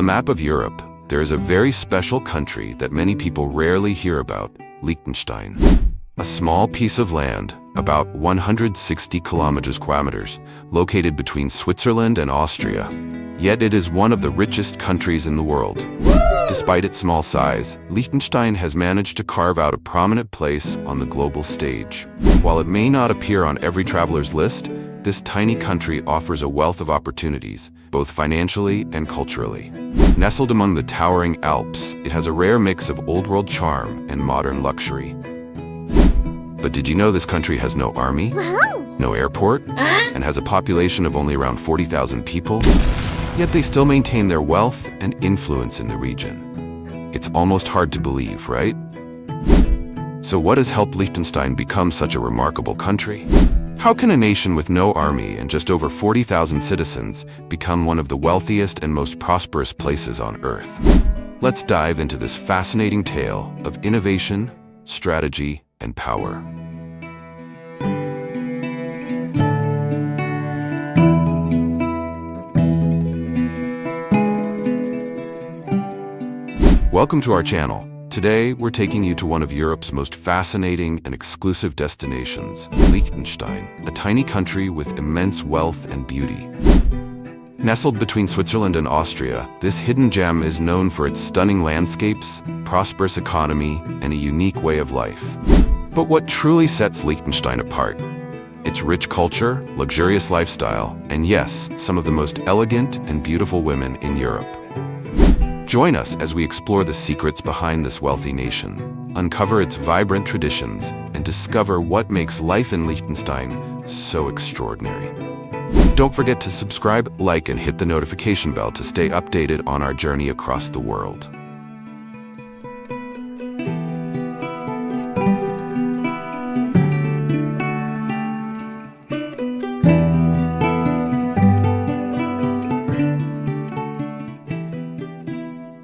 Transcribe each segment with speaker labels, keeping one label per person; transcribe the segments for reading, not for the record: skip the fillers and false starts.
Speaker 1: the map of Europe, there is a very special country that many people rarely hear about, Liechtenstein. A small piece of land, about 160 kilometers, located between Switzerland and Austria. Yet it is one of the richest countries in the world. Despite its small size, Liechtenstein has managed to carve out a prominent place on the global stage. While it may not appear on every traveler's list, this tiny country offers a wealth of opportunities, both financially and culturally. Nestled among the towering Alps, it has a rare mix of old-world charm and modern luxury. But did you know this country has no army, no airport, and has a population of only around 40,000 people? Yet they still maintain their wealth and influence in the region. It's almost hard to believe, right? So what has helped Liechtenstein become such a remarkable country? How can a nation with no army and just over 40,000 citizens become one of the wealthiest and most prosperous places on Earth? Let's dive into this fascinating tale of innovation, strategy, and power. Welcome to our channel. Today, we're taking you to one of Europe's most fascinating and exclusive destinations, Liechtenstein, a tiny country with immense wealth and beauty. Nestled between Switzerland and Austria, this hidden gem is known for its stunning landscapes, prosperous economy, and a unique way of life. But what truly sets Liechtenstein apart? Its rich culture, luxurious lifestyle, and yes, some of the most elegant and beautiful women in Europe. Join us as we explore the secrets behind this wealthy nation, uncover its vibrant traditions, and discover what makes life in Liechtenstein so extraordinary. Don't forget to subscribe, like, and hit the notification bell to stay updated on our journey across the world.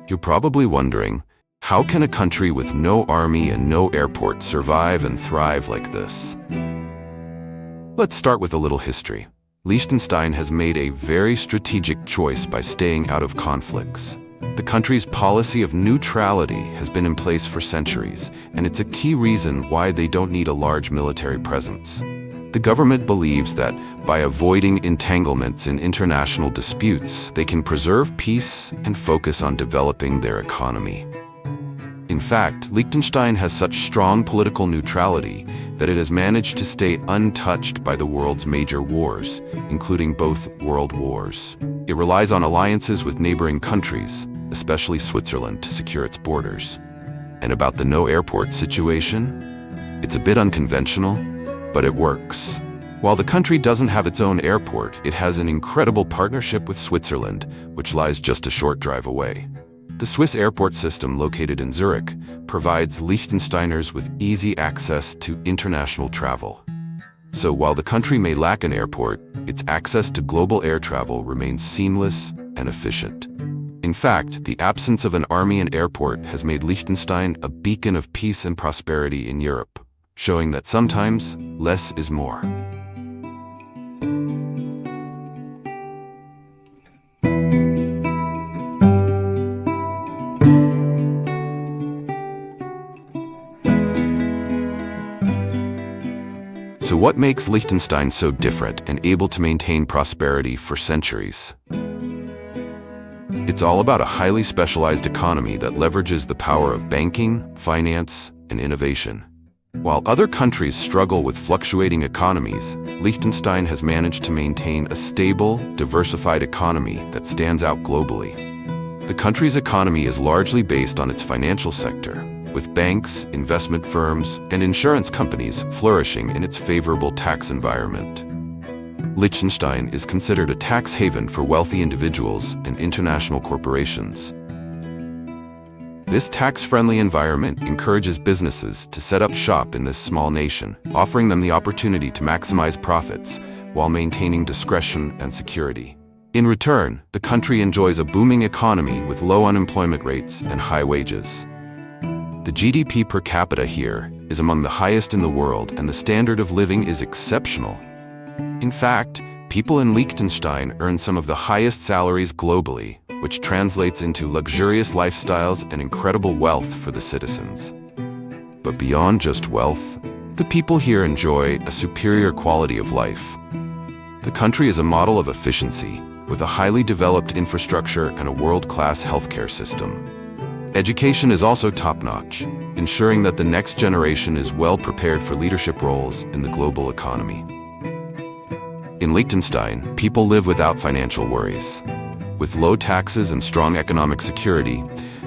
Speaker 1: You're probably wondering, how can a country with no army and no airport survive and thrive like this? Let's start with a little history. Liechtenstein has made a very strategic choice by staying out of conflicts. The country's policy of neutrality has been in place for centuries, and it's a key reason why they don't need a large military presence. The government believes that by avoiding entanglements in international disputes, they can preserve peace and focus on developing their economy. In fact, Liechtenstein has such strong political neutrality that it has managed to stay untouched by the world's major wars, including both world wars. It relies on alliances with neighboring countries, especially Switzerland, to secure its borders. And about the no airport situation? It's a bit unconventional, but it works. While the country doesn't have its own airport, it has an incredible partnership with Switzerland, which lies just a short drive away. The Swiss airport system, located in Zurich, provides Liechtensteiners with easy access to international travel. So while the country may lack an airport, its access to global air travel remains seamless and efficient. In fact, the absence of an army and airport has made Liechtenstein a beacon of peace and prosperity in Europe, showing that sometimes less is more. So what makes Liechtenstein so different and able to maintain prosperity for centuries? It's all about a highly specialized economy that leverages the power of banking, finance, and innovation. While other countries struggle with fluctuating economies, Liechtenstein has managed to maintain a stable, diversified economy that stands out globally. The country's economy is largely based on its financial sector, with banks, investment firms, and insurance companies flourishing in its favorable tax environment. Liechtenstein is considered a tax haven for wealthy individuals and international corporations. This tax-friendly environment encourages businesses to set up shop in this small nation, offering them the opportunity to maximize profits while maintaining discretion and security. In return, the country enjoys a booming economy with low unemployment rates and high wages. The GDP per capita here is among the highest in the world, and the standard of living is exceptional. In fact, people in Liechtenstein earn some of the highest salaries globally, which translates into luxurious lifestyles and incredible wealth for the citizens. But beyond just wealth, the people here enjoy a superior quality of life. The country is a model of efficiency, with a highly developed infrastructure and a world-class healthcare system. Education is also top-notch, ensuring that the next generation is well prepared for leadership roles in the global economy. In Liechtenstein, people live without financial worries. With low taxes and strong economic security,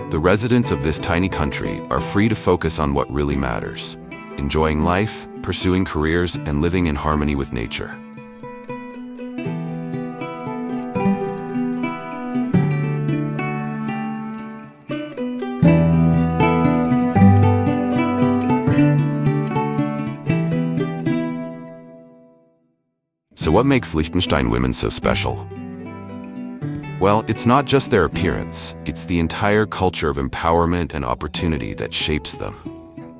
Speaker 1: the residents of this tiny country are free to focus on what really matters: enjoying life, pursuing careers, and living in harmony with nature. So what makes Liechtenstein women so special? Well, it's not just their appearance, it's the entire culture of empowerment and opportunity that shapes them.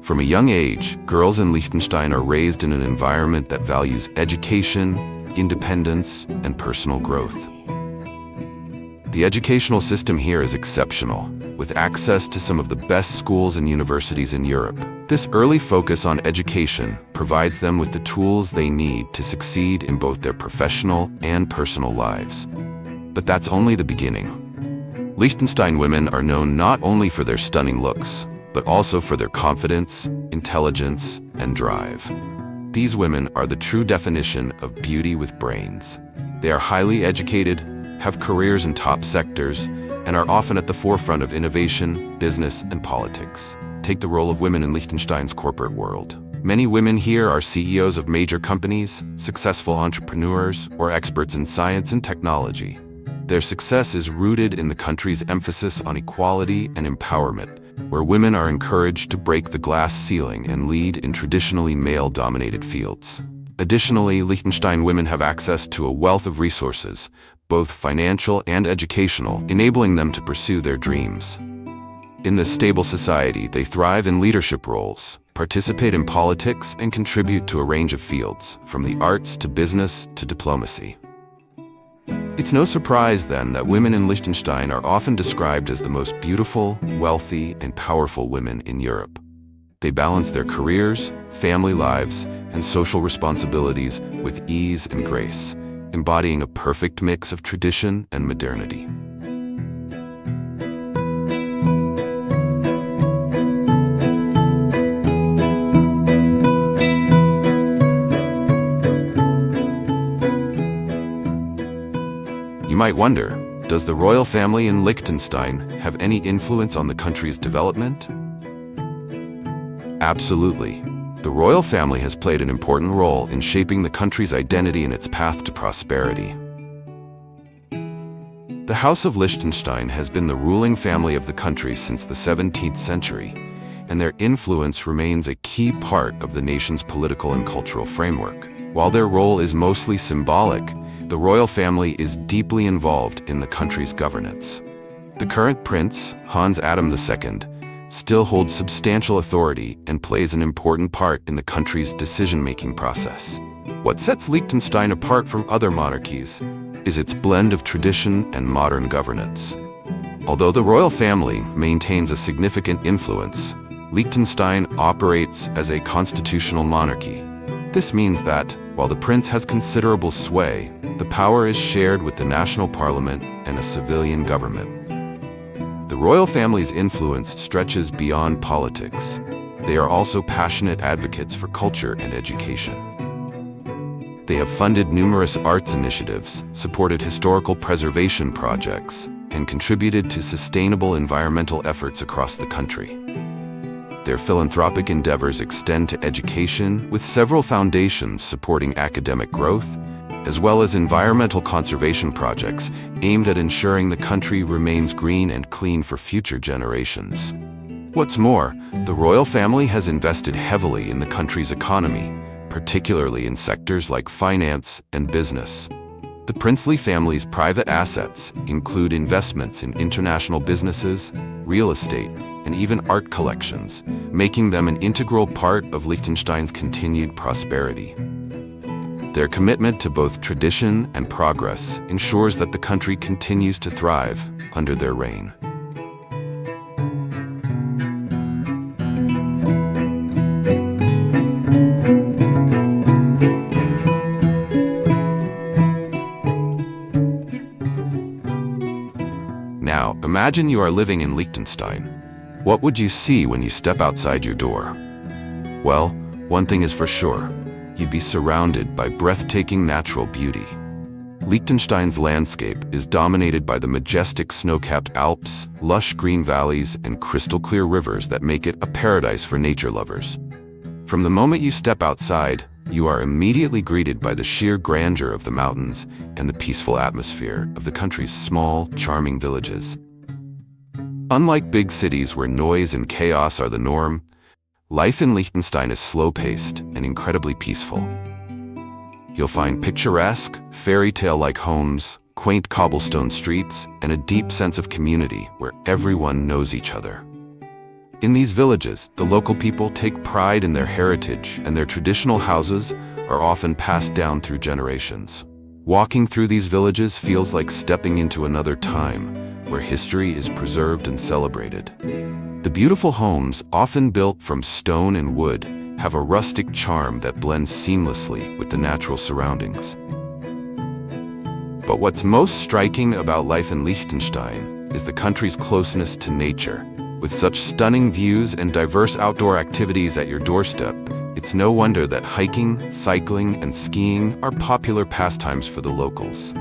Speaker 1: From a young age, girls in Liechtenstein are raised in an environment that values education, independence, and personal growth. The educational system here is exceptional, with access to some of the best schools and universities in Europe. This early focus on education provides them with the tools they need to succeed in both their professional and personal lives. But that's only the beginning. Liechtenstein women are known not only for their stunning looks, but also for their confidence, intelligence, and drive. These women are the true definition of beauty with brains. They are highly educated, have careers in top sectors, and are often at the forefront of innovation, business, and politics. Take the role of women in Liechtenstein's corporate world. Many women here are CEOs of major companies, successful entrepreneurs, or experts in science and technology. Their success is rooted in the country's emphasis on equality and empowerment, where women are encouraged to break the glass ceiling and lead in traditionally male-dominated fields. Additionally, Liechtenstein women have access to a wealth of resources, both financial and educational, enabling them to pursue their dreams. In this stable society, they thrive in leadership roles, participate in politics, and contribute to a range of fields, from the arts to business to diplomacy. It's no surprise, then, that women in Liechtenstein are often described as the most beautiful, wealthy, and powerful women in Europe. They balance their careers, family lives, and social responsibilities with ease and grace, embodying a perfect mix of tradition and modernity. You might wonder, does the royal family in Liechtenstein have any influence on the country's development? Absolutely. The royal family has played an important role in shaping the country's identity and its path to prosperity. The House of Liechtenstein has been the ruling family of the country since the 17th century, and their influence remains a key part of the nation's political and cultural framework. While their role is mostly symbolic, the royal family is deeply involved in the country's governance. The current prince, Hans Adam II, still holds substantial authority and plays an important part in the country's decision-making process. What sets Liechtenstein apart from other monarchies is its blend of tradition and modern governance. Although the royal family maintains a significant influence, Liechtenstein operates as a constitutional monarchy. This means that, while the prince has considerable sway, the power is shared with the national parliament and a civilian government. The royal family's influence stretches beyond politics. They are also passionate advocates for culture and education. They have funded numerous arts initiatives, supported historical preservation projects, and contributed to sustainable environmental efforts across the country. Their philanthropic endeavors extend to education, with several foundations supporting academic growth, as well as environmental conservation projects aimed at ensuring the country remains green and clean for future generations. What's more, the royal family has invested heavily in the country's economy, particularly in sectors like finance and business. The princely family's private assets include investments in international businesses, real estate, and even art collections, making them an integral part of Liechtenstein's continued prosperity. Their commitment to both tradition and progress ensures that the country continues to thrive under their reign. Now, imagine you are living in Liechtenstein. What would you see when you step outside your door? Well, one thing is for sure. You'd be surrounded by breathtaking natural beauty. Liechtenstein's landscape is dominated by the majestic snow-capped Alps, lush green valleys, and crystal-clear rivers that make it a paradise for nature lovers. From the moment you step outside, you are immediately greeted by the sheer grandeur of the mountains and the peaceful atmosphere of the country's small, charming villages. Unlike big cities where noise and chaos are the norm, life in Liechtenstein is slow-paced and incredibly peaceful. You'll find picturesque, fairy tale-like homes, quaint cobblestone streets, and a deep sense of community where everyone knows each other. In these villages, the local people take pride in their heritage, and their traditional houses are often passed down through generations. Walking through these villages feels like stepping into another time, where history is preserved and celebrated. The beautiful homes, often built from stone and wood, have a rustic charm that blends seamlessly with the natural surroundings. But what's most striking about life in Liechtenstein is the country's closeness to nature. With such stunning views and diverse outdoor activities at your doorstep, it's no wonder that hiking, cycling, and skiing are popular pastimes for the locals.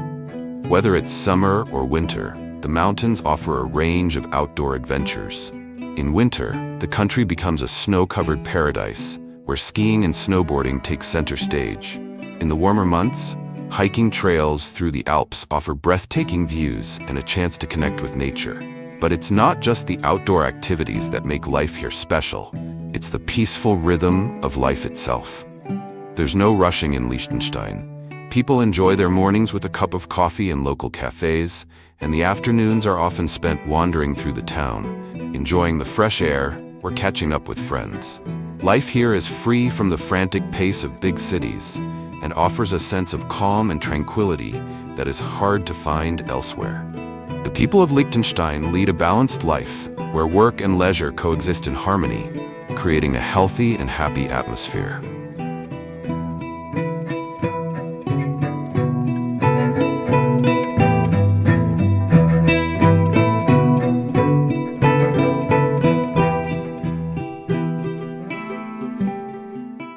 Speaker 1: Whether it's summer or winter, the mountains offer a range of outdoor adventures. In winter, the country becomes a snow-covered paradise, where skiing and snowboarding take center stage. In the warmer months, hiking trails through the Alps offer breathtaking views and a chance to connect with nature. But it's not just the outdoor activities that make life here special. It's the peaceful rhythm of life itself. There's no rushing in Liechtenstein. People enjoy their mornings with a cup of coffee in local cafes, and the afternoons are often spent wandering through the town, enjoying the fresh air or catching up with friends. Life here is free from the frantic pace of big cities and offers a sense of calm and tranquility that is hard to find elsewhere. The people of Liechtenstein lead a balanced life where work and leisure coexist in harmony, creating a healthy and happy atmosphere.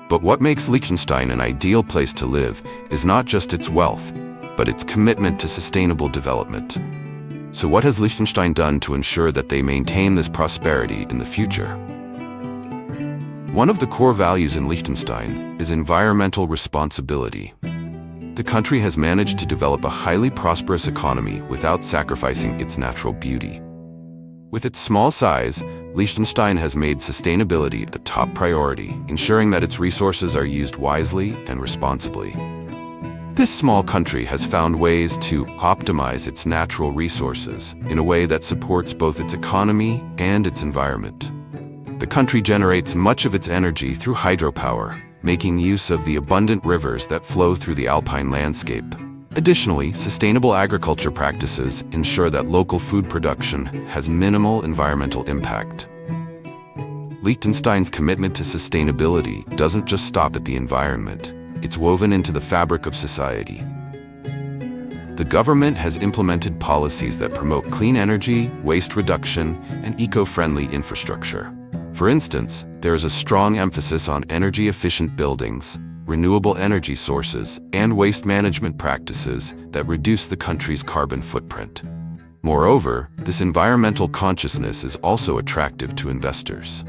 Speaker 1: But what makes Liechtenstein an ideal place to live is not just its wealth, but its commitment to sustainable development. So what has Liechtenstein done to ensure that they maintain this prosperity in the future? One of the core values in Liechtenstein is environmental responsibility. The country has managed to develop a highly prosperous economy without sacrificing its natural beauty. With its small size, Liechtenstein has made sustainability a top priority, ensuring that its resources are used wisely and responsibly. This small country has found ways to optimize its natural resources in a way that supports both its economy and its environment. The country generates much of its energy through hydropower, making use of the abundant rivers that flow through the Alpine landscape. Additionally, sustainable agriculture practices ensure that local food production has minimal environmental impact. Liechtenstein's commitment to sustainability doesn't just stop at the environment. It's woven into the fabric of society. The government has implemented policies that promote clean energy, waste reduction, and eco-friendly infrastructure. For instance, there is a strong emphasis on energy-efficient buildings, renewable energy sources, and waste management practices that reduce the country's carbon footprint. Moreover, this environmental consciousness is also attractive to investors.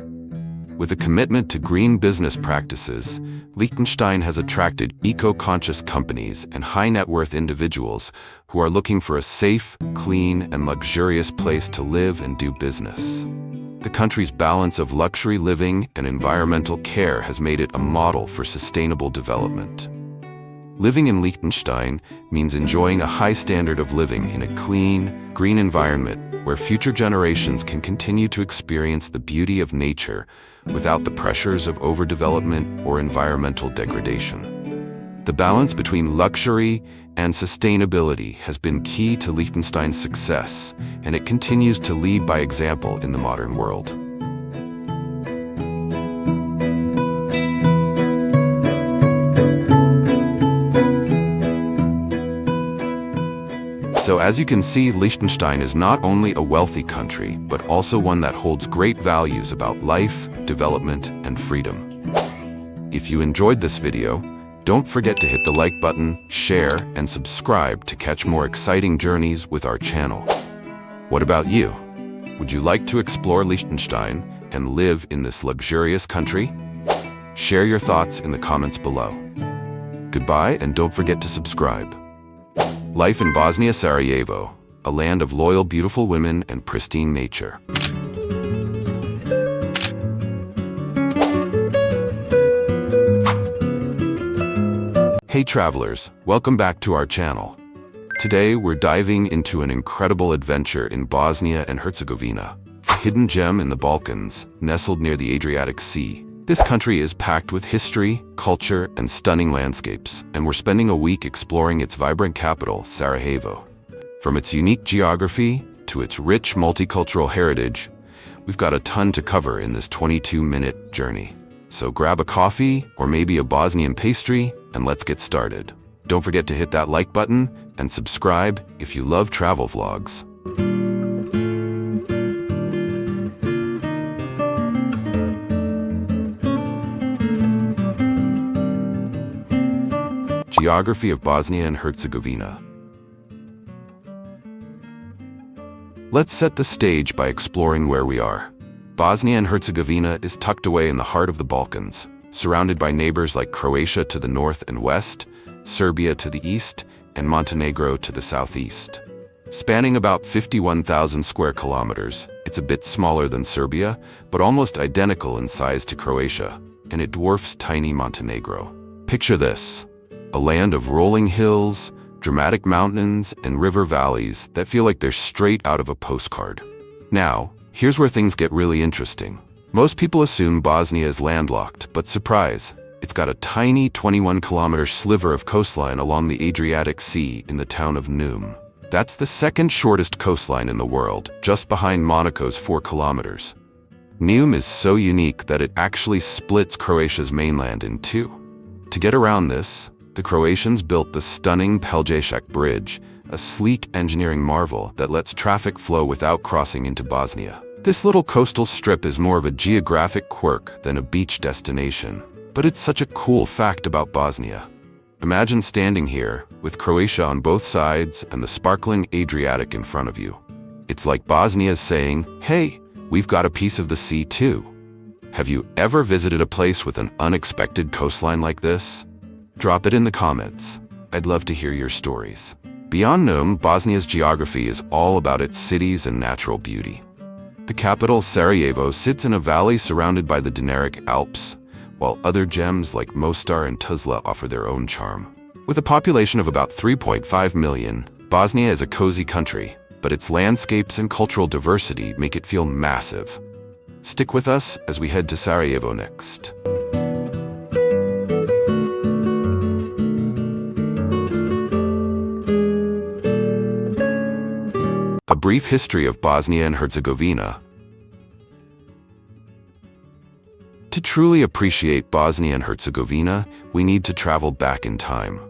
Speaker 1: With a commitment to green business practices, Liechtenstein has attracted eco-conscious companies and high-net-worth individuals who are looking for a safe, clean, and luxurious place to live and do business. The country's balance of luxury living and environmental care has made it a model for sustainable development. Living in Liechtenstein means enjoying a high standard of living in a clean, green environment where future generations can continue to experience the beauty of nature without the pressures of overdevelopment or environmental degradation. The balance between luxury and sustainability has been key to Liechtenstein's success, and it continues to lead by example in the modern world. So as you can see, Liechtenstein is not only a wealthy country, but also one that holds great values about life, development, and freedom. If you enjoyed this video, don't forget to hit the like button, share, and subscribe to catch more exciting journeys with our channel. What about you? Would you like to explore Liechtenstein and live in this luxurious country? Share your thoughts in the comments below. Goodbye, and don't forget to subscribe. Life in Bosnia Sarajevo, a land of loyal, beautiful women and pristine nature. Hey travelers, welcome back to our channel. Today we're diving into an incredible adventure in Bosnia and Herzegovina, a hidden gem in the Balkans, nestled near the Adriatic Sea. This country is packed with history, culture, and stunning landscapes, and we're spending a week exploring its vibrant capital, Sarajevo. From its unique geography to its rich multicultural heritage, we've got a ton to cover in this 22-minute journey. So grab a coffee or maybe a Bosnian pastry, and let's get started. Don't forget to hit that like button and subscribe if you love travel vlogs. Geography of Bosnia and Herzegovina. Let's set the stage by exploring where we are. Bosnia and Herzegovina is tucked away in the heart of the Balkans, surrounded by neighbors like Croatia to the north and west, Serbia to the east, and Montenegro to the southeast. Spanning about 51,000 square kilometers, it's a bit smaller than Serbia, but almost identical in size to Croatia, and it dwarfs tiny Montenegro. Picture this: a land of rolling hills, dramatic mountains, and river valleys that feel like they're straight out of a postcard. Now, here's where things get really interesting. Most people assume Bosnia is landlocked, but surprise, it's got a tiny 21-kilometer sliver of coastline along the Adriatic Sea in the town of Neum. That's the second shortest coastline in the world, just behind Monaco's 4 kilometers. Neum is so unique that it actually splits Croatia's mainland in two. To get around this, the Croatians built the stunning Pelješac Bridge, a sleek engineering marvel that lets traffic flow without crossing into Bosnia. This little coastal strip is more of a geographic quirk than a beach destination, but it's such a cool fact about Bosnia. Imagine standing here, with Croatia on both sides and the sparkling Adriatic in front of you. It's like Bosnia's saying, hey, we've got a piece of the sea too. Have you ever visited a place with an unexpected coastline like this? Drop it in the comments. I'd love to hear your stories. Beyond Neum, Bosnia's geography is all about its cities and natural beauty. The capital, Sarajevo, sits in a valley surrounded by the Dinaric Alps, while other gems like Mostar and Tuzla offer their own charm. With a population of about 3.5 million, Bosnia is a cozy country, but its landscapes and cultural diversity make it feel massive. Stick with us as we head to Sarajevo next. A brief history of Bosnia and Herzegovina. To truly appreciate Bosnia and Herzegovina, we need to travel back in time.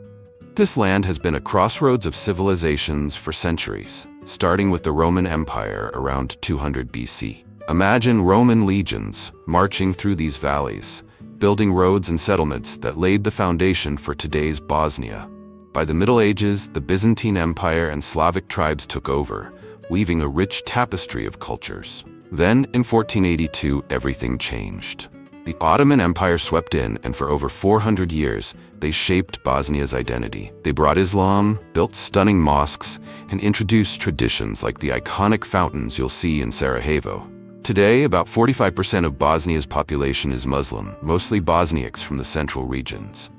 Speaker 1: This land has been a crossroads of civilizations for centuries, starting with the Roman Empire around 200 BC. Imagine Roman legions marching through these valleys, building roads and settlements that laid the foundation for today's Bosnia. By the Middle Ages, the Byzantine Empire and Slavic tribes took over, weaving a rich tapestry of cultures. Then, in 1482, everything changed. The Ottoman Empire swept in, and for over 400 years, they shaped Bosnia's identity. They brought Islam, built stunning mosques, and introduced traditions like the iconic fountains you'll see in Sarajevo. Today, about 45% of Bosnia's population is Muslim, mostly Bosniaks from the central regions.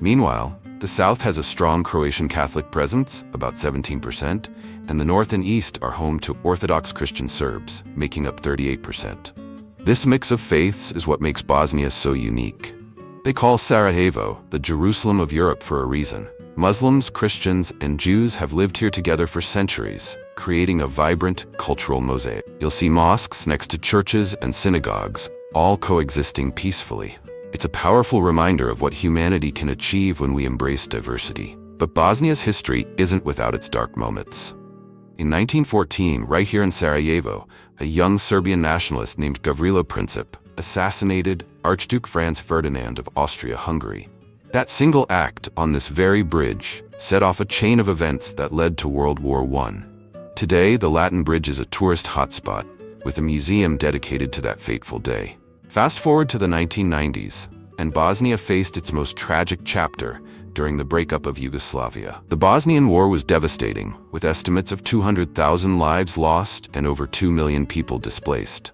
Speaker 1: Meanwhile, the south has a strong Croatian Catholic presence, about 17%, and the north and east are home to Orthodox Christian Serbs, making up 38%. This mix of faiths is what makes Bosnia so unique. They call Sarajevo the Jerusalem of Europe for a reason. Muslims, Christians, and Jews have lived here together for centuries, creating a vibrant cultural mosaic. You'll see mosques next to churches and synagogues, all coexisting peacefully. It's a powerful reminder of what humanity can achieve when we embrace diversity. But Bosnia's history isn't without its dark moments. In 1914, right here in Sarajevo, a young Serbian nationalist named Gavrilo Princip assassinated Archduke Franz Ferdinand of Austria-Hungary. That single act on this very bridge set off a chain of events that led to World War I. Today, the Latin Bridge is a tourist hotspot, with a museum dedicated to that fateful day. Fast forward to the 1990s, and Bosnia faced its most tragic chapter during the breakup of Yugoslavia. The Bosnian War was devastating, with estimates of 200,000 lives lost and over 2 million people displaced.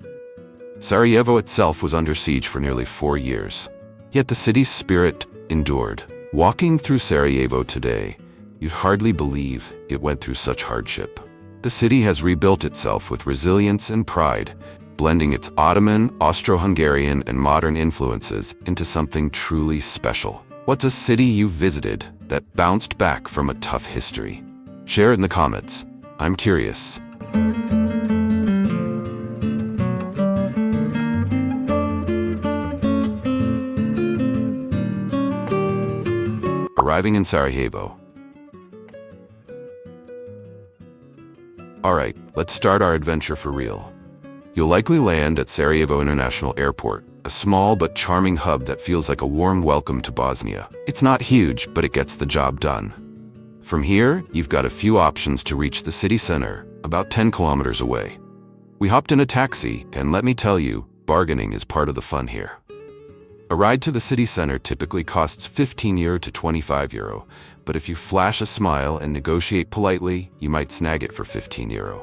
Speaker 1: Sarajevo itself was under siege for nearly 4 years. Yet the city's spirit endured. Walking through Sarajevo today, you'd hardly believe it went through such hardship. The city has rebuilt itself with resilience and pride, blending its Ottoman, Austro-Hungarian, and modern influences into something truly special. What's a city you've visited that bounced back from a tough history? Share it in the comments. I'm curious. Arriving in Sarajevo. Alright, let's start our adventure for real. You'll likely land at Sarajevo International Airport, a small but charming hub that feels like a warm welcome to Bosnia. It's not huge, but it gets the job done. From here, you've got a few options to reach the city center, about 10 kilometers away. We hopped in a taxi, and let me tell you, bargaining is part of the fun here. A ride to the city center typically costs €15 to €25, but if you flash a smile and negotiate politely, you might snag it for €15.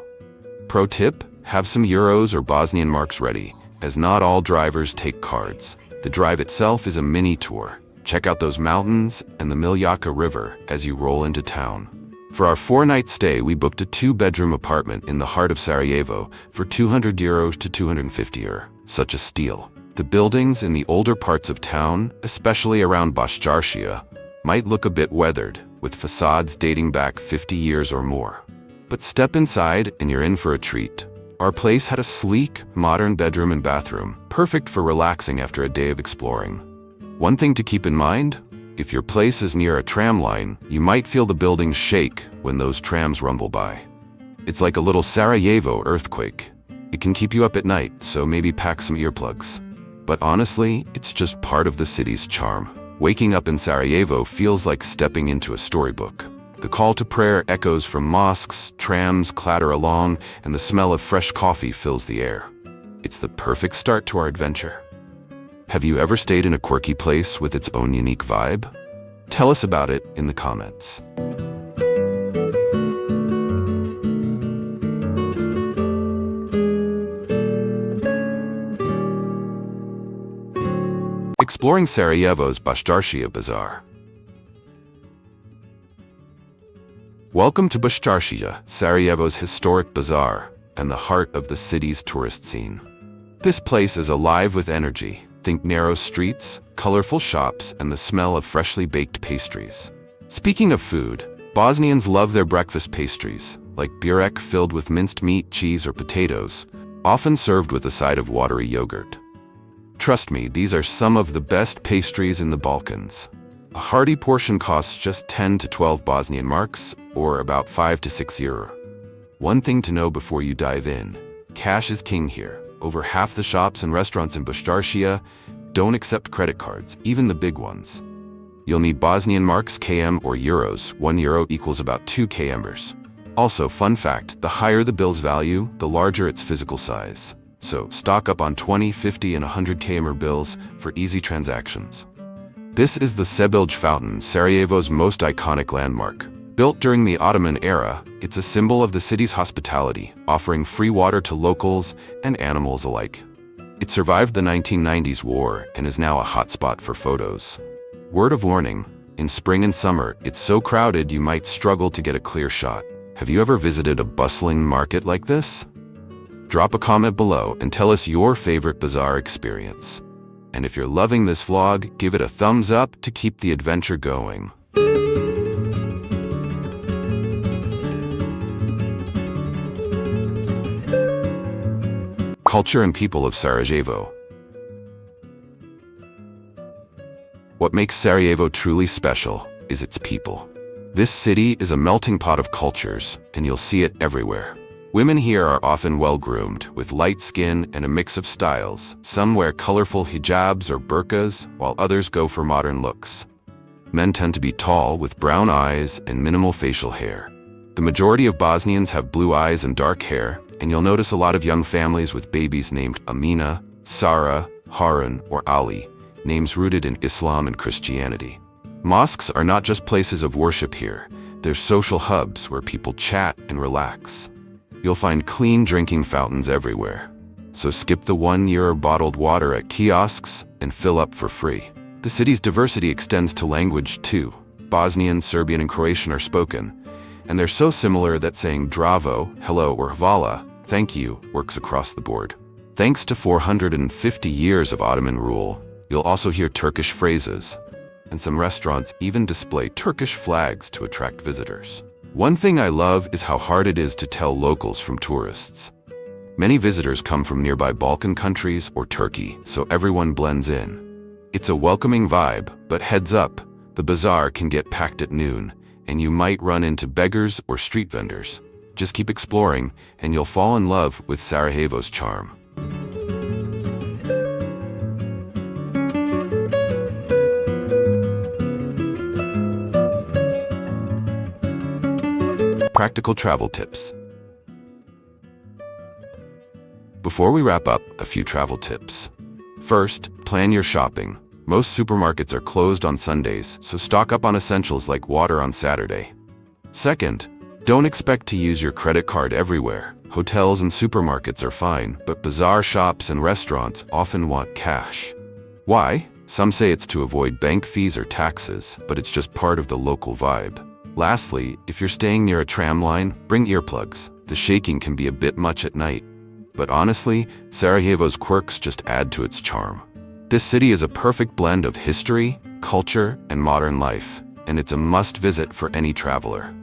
Speaker 1: Pro tip, have some euros or Bosnian marks ready, as not all drivers take cards. The drive itself is a mini tour. Check out those mountains and the Miljacka River as you roll into town. For our 4-night stay, we booked a 2-bedroom apartment in the heart of Sarajevo for €200 to €250. Such a steal. The buildings in the older parts of town, especially around Baščaršija, might look a bit weathered, with facades dating back 50 years or more. But step inside and you're in for a treat. Our place had a sleek, modern bedroom and bathroom, perfect for relaxing after a day of exploring. One thing to keep in mind, if your place is near a tram line, you might feel the buildings shake when those trams rumble by. It's like a little Sarajevo earthquake. It can keep you up at night, so maybe pack some earplugs. But honestly, it's just part of the city's charm. Waking up in Sarajevo feels like stepping into a storybook. The call to prayer echoes from mosques, trams clatter along, and the smell of fresh coffee fills the air. It's the perfect start to our adventure. Have you ever stayed in a quirky place with its own unique vibe? Tell us about it in the comments. Exploring Sarajevo's Baščaršija Bazaar. Welcome to Baščaršija, Sarajevo's historic bazaar, and the heart of the city's tourist scene. This place is alive with energy. Think narrow streets, colorful shops, and the smell of freshly baked pastries. Speaking of food, Bosnians love their breakfast pastries, like burek filled with minced meat, cheese, or potatoes, often served with a side of watery yogurt. Trust me, these are some of the best pastries in the Balkans. A hearty portion costs just 10 to 12 Bosnian marks, or about €5 to €6. One thing to know before you dive in, cash is king here. Over half the shops and restaurants in Baščaršija don't accept credit cards, even the big ones. You'll need Bosnian marks, km, or euros. €1 equals about 2 kmers. Also, fun fact, the higher the bill's value, the larger its physical size. So stock up on 20, 50, and 100 km bills for easy transactions. This is the Sebilj Fountain, Sarajevo's most iconic landmark. Built during the Ottoman era, it's a symbol of the city's hospitality, offering free water to locals and animals alike. It survived the 1990s war and is now a hotspot for photos. Word of warning, in spring and summer, it's so crowded you might struggle to get a clear shot. Have you ever visited a bustling market like this? Drop a comment below and tell us your favorite bazaar experience. And if you're loving this vlog, give it a thumbs up to keep the adventure going. Culture and people of Sarajevo. What makes Sarajevo truly special is its people. This city is a melting pot of cultures, and you'll see it everywhere. Women here are often well-groomed, with light skin and a mix of styles. Some wear colorful hijabs or burqas, while others go for modern looks. Men tend to be tall, with brown eyes and minimal facial hair. The majority of Bosnians have blue eyes and dark hair, and you'll notice a lot of young families with babies named Amina, Sara, Harun, or Ali, names rooted in Islam and Christianity. Mosques are not just places of worship here, they're social hubs where people chat and relax. You'll find clean drinking fountains everywhere, so skip the €1 bottled water at kiosks and fill up for free. The city's diversity extends to language too. Bosnian, Serbian, and Croatian are spoken, and they're so similar that saying "Zdravo," hello, or "Hvala," thank you, works across the board. Thanks to 450 years of Ottoman rule, you'll also hear Turkish phrases, and some restaurants even display Turkish flags to attract visitors. One thing I love is how hard it is to tell locals from tourists. Many visitors come from nearby Balkan countries or Turkey, so everyone blends in. It's a welcoming vibe, but heads up, the bazaar can get packed at noon, and you might run into beggars or street vendors. Just keep exploring, and you'll fall in love with Sarajevo's charm. Practical travel tips. Before we wrap up, a few travel tips. First, plan your shopping. Most supermarkets are closed on Sundays, so stock up on essentials like water on Saturday. Second, don't expect to use your credit card everywhere. Hotels and supermarkets are fine, but bazaar shops and restaurants often want cash. Why? Some say it's to avoid bank fees or taxes, but it's just part of the local vibe. Lastly, if you're staying near a tram line, bring earplugs. The shaking can be a bit much at night. But honestly, Sarajevo's quirks just add to its charm. This city is a perfect blend of history, culture, and modern life, and it's a must-visit for any traveler.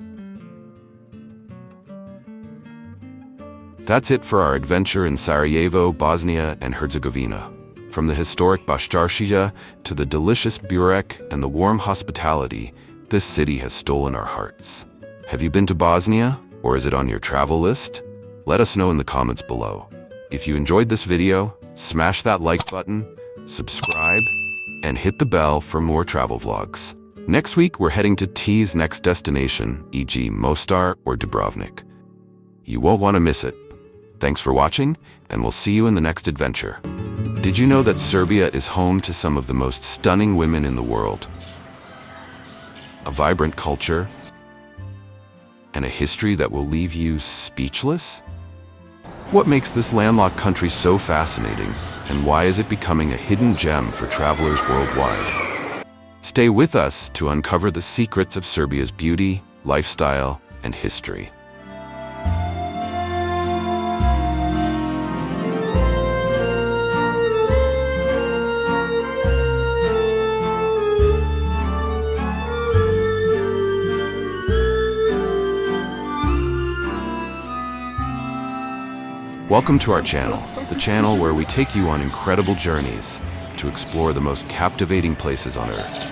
Speaker 1: That's it for our adventure in Sarajevo, Bosnia and Herzegovina. From the historic Baščaršija to the delicious burek and the warm hospitality, this city has stolen our hearts. Have you been to Bosnia, or is it on your travel list? Let us know in the comments below. If you enjoyed this video, smash that like button, subscribe, and hit the bell for more travel vlogs. Next week, we're heading to T's next destination, e.g. Mostar or Dubrovnik. You won't want to miss it. Thanks for watching, and we'll see you in the next adventure. Did you know that Serbia is home to some of the most stunning women in the world? A vibrant culture, and a history that will leave you speechless? What makes this landlocked country so fascinating, and why is it becoming a hidden gem for travelers worldwide? Stay with us to uncover the secrets of Serbia's beauty, lifestyle, and history. Welcome to our channel, the channel where we take you on incredible journeys to explore the most captivating places on Earth.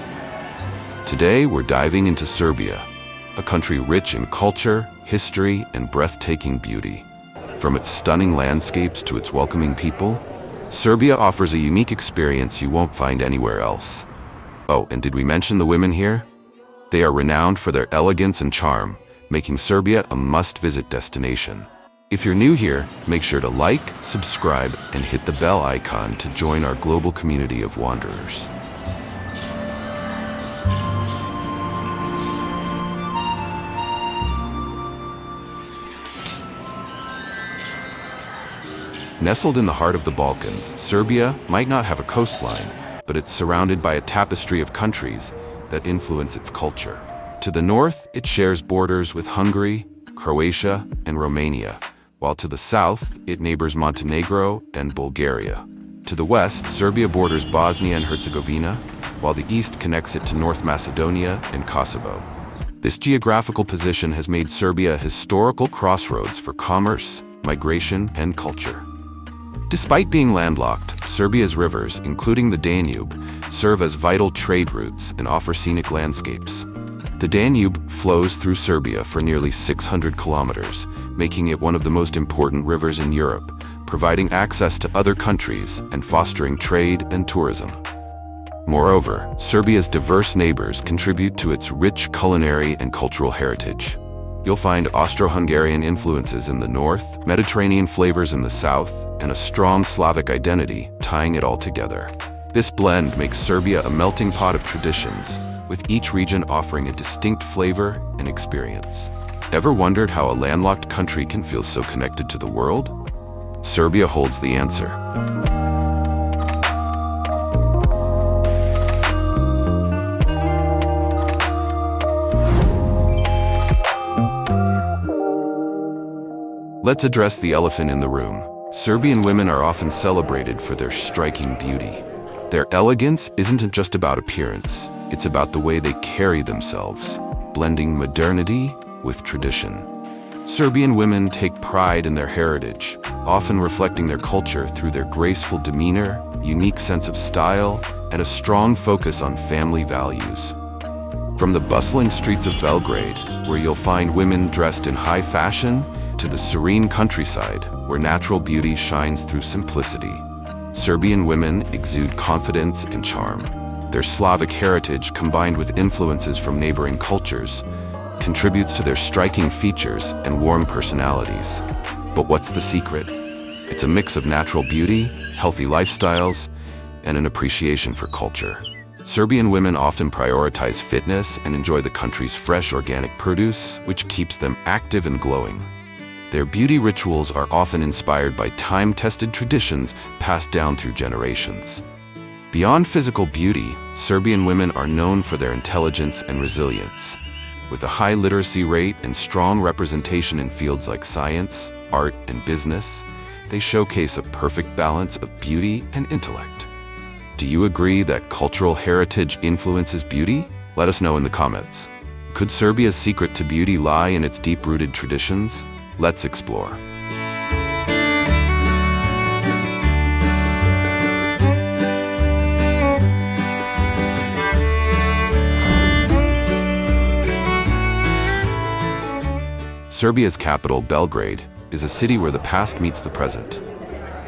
Speaker 1: Today, we're diving into Serbia, a country rich in culture, history, and breathtaking beauty. From its stunning landscapes to its welcoming people, Serbia offers a unique experience you won't find anywhere else. Oh, and did we mention the women here? They are renowned for their elegance and charm, making Serbia a must-visit destination. If you're new here, make sure to like, subscribe, and hit the bell icon to join our global community of wanderers. Nestled in the heart of the Balkans, Serbia might not have a coastline, but it's surrounded by a tapestry of countries that influence its culture. To the north, it shares borders with Hungary, Croatia, and Romania, while to the south, it neighbors Montenegro and Bulgaria. To the west, Serbia borders Bosnia and Herzegovina, while the east connects it to North Macedonia and Kosovo. This geographical position has made Serbia a historical crossroads for commerce, migration, and culture. Despite being landlocked, Serbia's rivers, including the Danube, serve as vital trade routes and offer scenic landscapes. The Danube flows through Serbia for nearly 600 kilometers, making it one of the most important rivers in Europe, providing access to other countries and fostering trade and tourism. Moreover, Serbia's diverse neighbors contribute to its rich culinary and cultural heritage. You'll find Austro-Hungarian influences in the north, Mediterranean flavors in the south, and a strong Slavic identity tying it all together. This blend makes Serbia a melting pot of traditions, with each region offering a distinct flavor and experience. Ever wondered how a landlocked country can feel so connected to the world? Serbia holds the answer. Let's address the elephant in the room. Serbian women are often celebrated for their striking beauty. Their elegance isn't just about appearance, it's about the way they carry themselves, blending modernity with tradition. Serbian women take pride in their heritage, often reflecting their culture through their graceful demeanor, unique sense of style, and a strong focus on family values. From the bustling streets of Belgrade, where you'll find women dressed in high fashion, to the serene countryside, where natural beauty shines through simplicity, Serbian women exude confidence and charm. Their Slavic heritage, combined with influences from neighboring cultures, contributes to their striking features and warm personalities. But what's the secret? It's a mix of natural beauty, healthy lifestyles, and an appreciation for culture. Serbian women often prioritize fitness and enjoy the country's fresh organic produce, which keeps them active and glowing. Their beauty rituals are often inspired by time-tested traditions passed down through generations. Beyond physical beauty, Serbian women are known for their intelligence and resilience. With a high literacy rate and strong representation in fields like science, art, and business, they showcase a perfect balance of beauty and intellect. Do you agree that cultural heritage influences beauty? Let us know in the comments. Could Serbia's secret to beauty lie in its deep-rooted traditions? Let's explore. Serbia's capital, Belgrade, is a city where the past meets the present.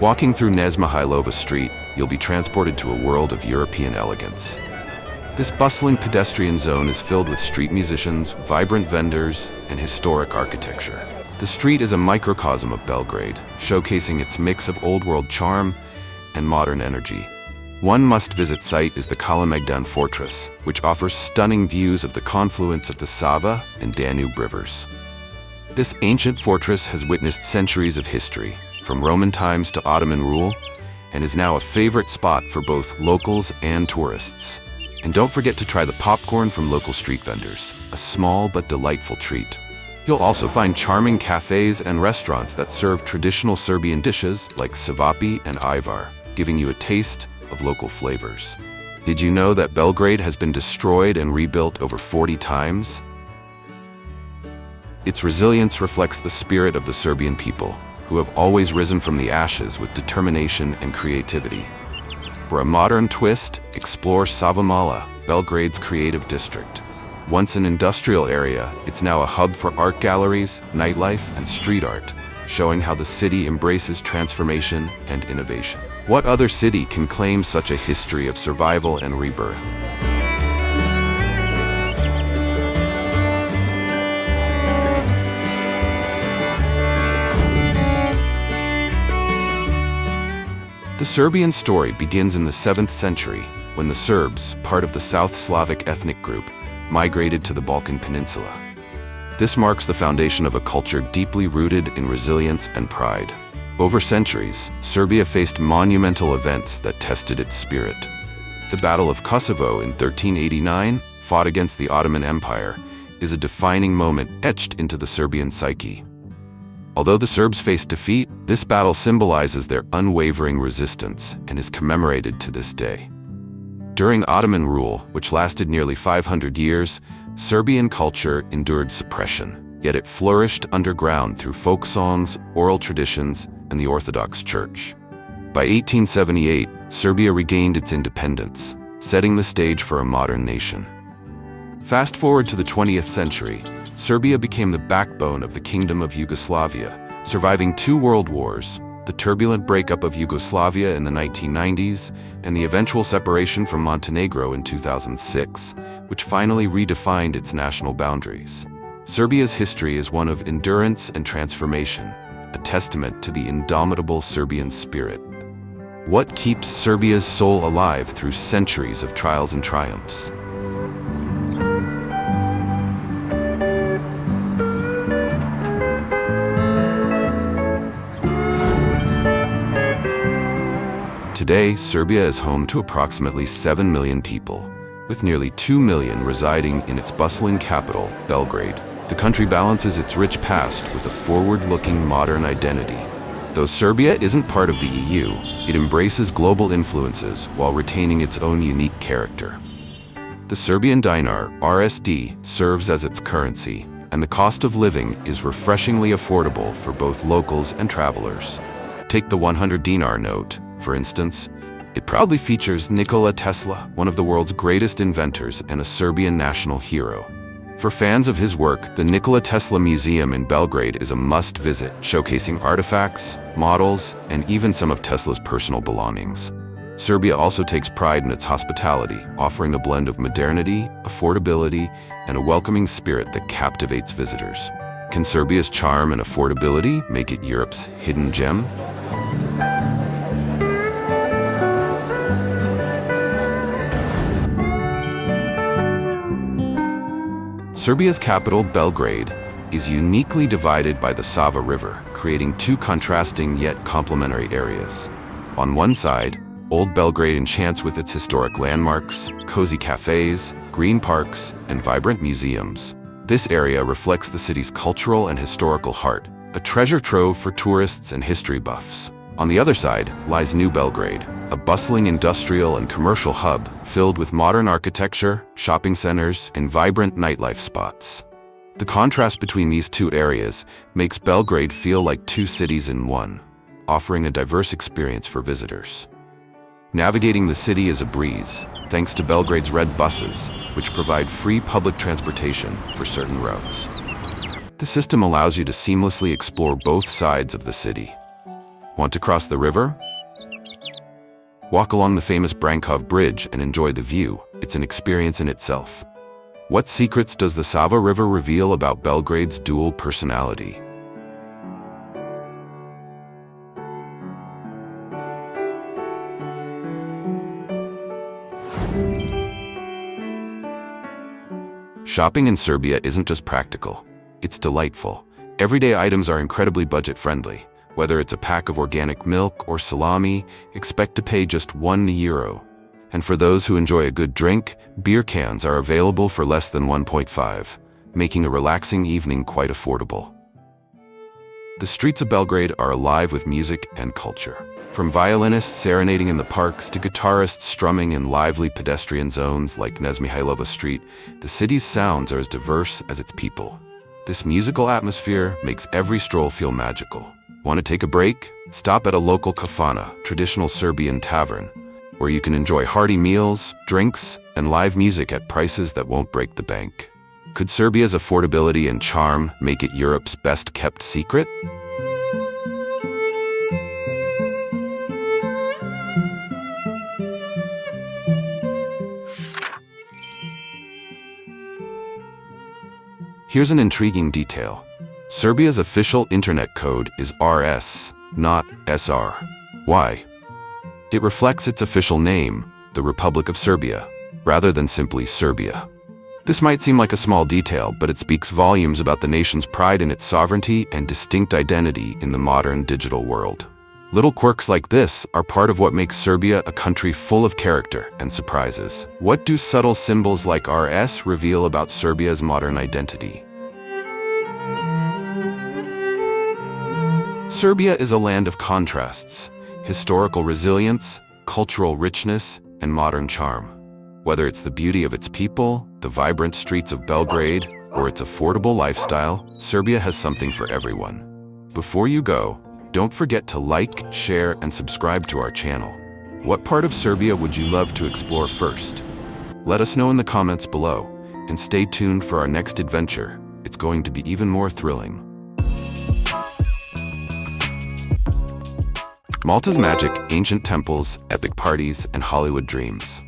Speaker 1: Walking through Knez Mihajlova Street, you'll be transported to a world of European elegance. This bustling pedestrian zone is filled with street musicians, vibrant vendors, and historic architecture. The street is a microcosm of Belgrade, showcasing its mix of old-world charm and modern energy. One must-visit site is the Kalemegdan Fortress, which offers stunning views of the confluence of the Sava and Danube rivers. This ancient fortress has witnessed centuries of history, from Roman times to Ottoman rule, and is now a favorite spot for both locals and tourists. And don't forget to try the popcorn from local street vendors, a small but delightful treat. You'll also find charming cafes and restaurants that serve traditional Serbian dishes like cevapi and ajvar, giving you a taste of local flavors. Did you know that Belgrade has been destroyed and rebuilt over 40 times? Its resilience reflects the spirit of the Serbian people, who have always risen from the ashes with determination and creativity. For a modern twist, explore Savamala, Belgrade's creative district. Once an industrial area, it's now a hub for art galleries, nightlife, and street art, showing how the city embraces transformation and innovation. What other city can claim such a history of survival and rebirth? The Serbian story begins in the 7th century, when the Serbs, part of the South Slavic ethnic group, migrated to the Balkan Peninsula. This marks the foundation of a culture deeply rooted in resilience and pride. Over centuries, Serbia faced monumental events that tested its spirit. The Battle of Kosovo in 1389, fought against the Ottoman Empire, is a defining moment etched into the Serbian psyche. Although the Serbs faced defeat, this battle symbolizes their unwavering resistance and is commemorated to this day. During Ottoman rule, which lasted nearly 500 years, Serbian culture endured suppression, yet it flourished underground through folk songs, oral traditions, and the Orthodox Church. By 1878, Serbia regained its independence, setting the stage for a modern nation. Fast forward to the 20th century, Serbia became the backbone of the Kingdom of Yugoslavia, surviving 2 world wars, the turbulent breakup of Yugoslavia in the 1990s, and the eventual separation from Montenegro in 2006, which finally redefined its national boundaries. Serbia's history is one of endurance and transformation, a testament to the indomitable Serbian spirit. What keeps Serbia's soul alive through centuries of trials and triumphs? Today, Serbia is home to approximately 7 million people, with nearly 2 million residing in its bustling capital, Belgrade. The country balances its rich past with a forward-looking modern identity. Though Serbia isn't part of the EU, it embraces global influences while retaining its own unique character. The Serbian dinar, RSD, serves as its currency, and the cost of living is refreshingly affordable for both locals and travelers. Take the 100 dinar note, for instance. It proudly features Nikola Tesla, one of the world's greatest inventors and a Serbian national hero. For fans of his work, the Nikola Tesla Museum in Belgrade is a must-visit, showcasing artifacts, models, and even some of Tesla's personal belongings. Serbia also takes pride in its hospitality, offering a blend of modernity, affordability, and a welcoming spirit that captivates visitors. Can Serbia's charm and affordability make it Europe's hidden gem? Serbia's capital, Belgrade, is uniquely divided by the Sava River, creating 2 contrasting yet complementary areas. On one side, Old Belgrade enchants with its historic landmarks, cozy cafes, green parks, and vibrant museums. This area reflects the city's cultural and historical heart, a treasure trove for tourists and history buffs. On the other side lies New Belgrade, a bustling industrial and commercial hub filled with modern architecture, shopping centers, and vibrant nightlife spots. The contrast between these 2 areas makes Belgrade feel like 2 cities in one, offering a diverse experience for visitors. Navigating the city is a breeze, thanks to Belgrade's red buses, which provide free public transportation for certain routes. The system allows you to seamlessly explore both sides of the city. Want to cross the river? Walk along the famous Brankov Bridge and enjoy the view. It's an experience in itself. What secrets does the Sava River reveal about Belgrade's dual personality? Shopping in Serbia isn't just practical, it's delightful. Everyday items are incredibly budget-friendly. Whether it's a pack of organic milk or salami, expect to pay just €1. And for those who enjoy a good drink, beer cans are available for less than 1.5, making a relaxing evening quite affordable. The streets of Belgrade are alive with music and culture. From violinists serenading in the parks to guitarists strumming in lively pedestrian zones like Nezmihailova Street, the city's sounds are as diverse as its people. This musical atmosphere makes every stroll feel magical. Want to take a break? Stop at a local kafana, traditional Serbian tavern, where you can enjoy hearty meals, drinks, and live music at prices that won't break the bank. Could Serbia's affordability and charm make it Europe's best-kept secret? Here's an intriguing detail. Serbia's official internet code is RS, not SR. Why? It reflects its official name, the Republic of Serbia, rather than simply Serbia. This might seem like a small detail, but it speaks volumes about the nation's pride in its sovereignty and distinct identity in the modern digital world. Little quirks like this are part of what makes Serbia a country full of character and surprises. What do subtle symbols like RS reveal about Serbia's modern identity? Serbia is a land of contrasts, historical resilience, cultural richness, and modern charm. Whether it's the beauty of its people, the vibrant streets of Belgrade, or its affordable lifestyle, Serbia has something for everyone. Before you go, don't forget to like, share, and subscribe to our channel. What part of Serbia would you love to explore first? Let us know in the comments below, and stay tuned for our next adventure. It's going to be even more thrilling. Malta's magic, ancient temples, epic parties, and Hollywood dreams.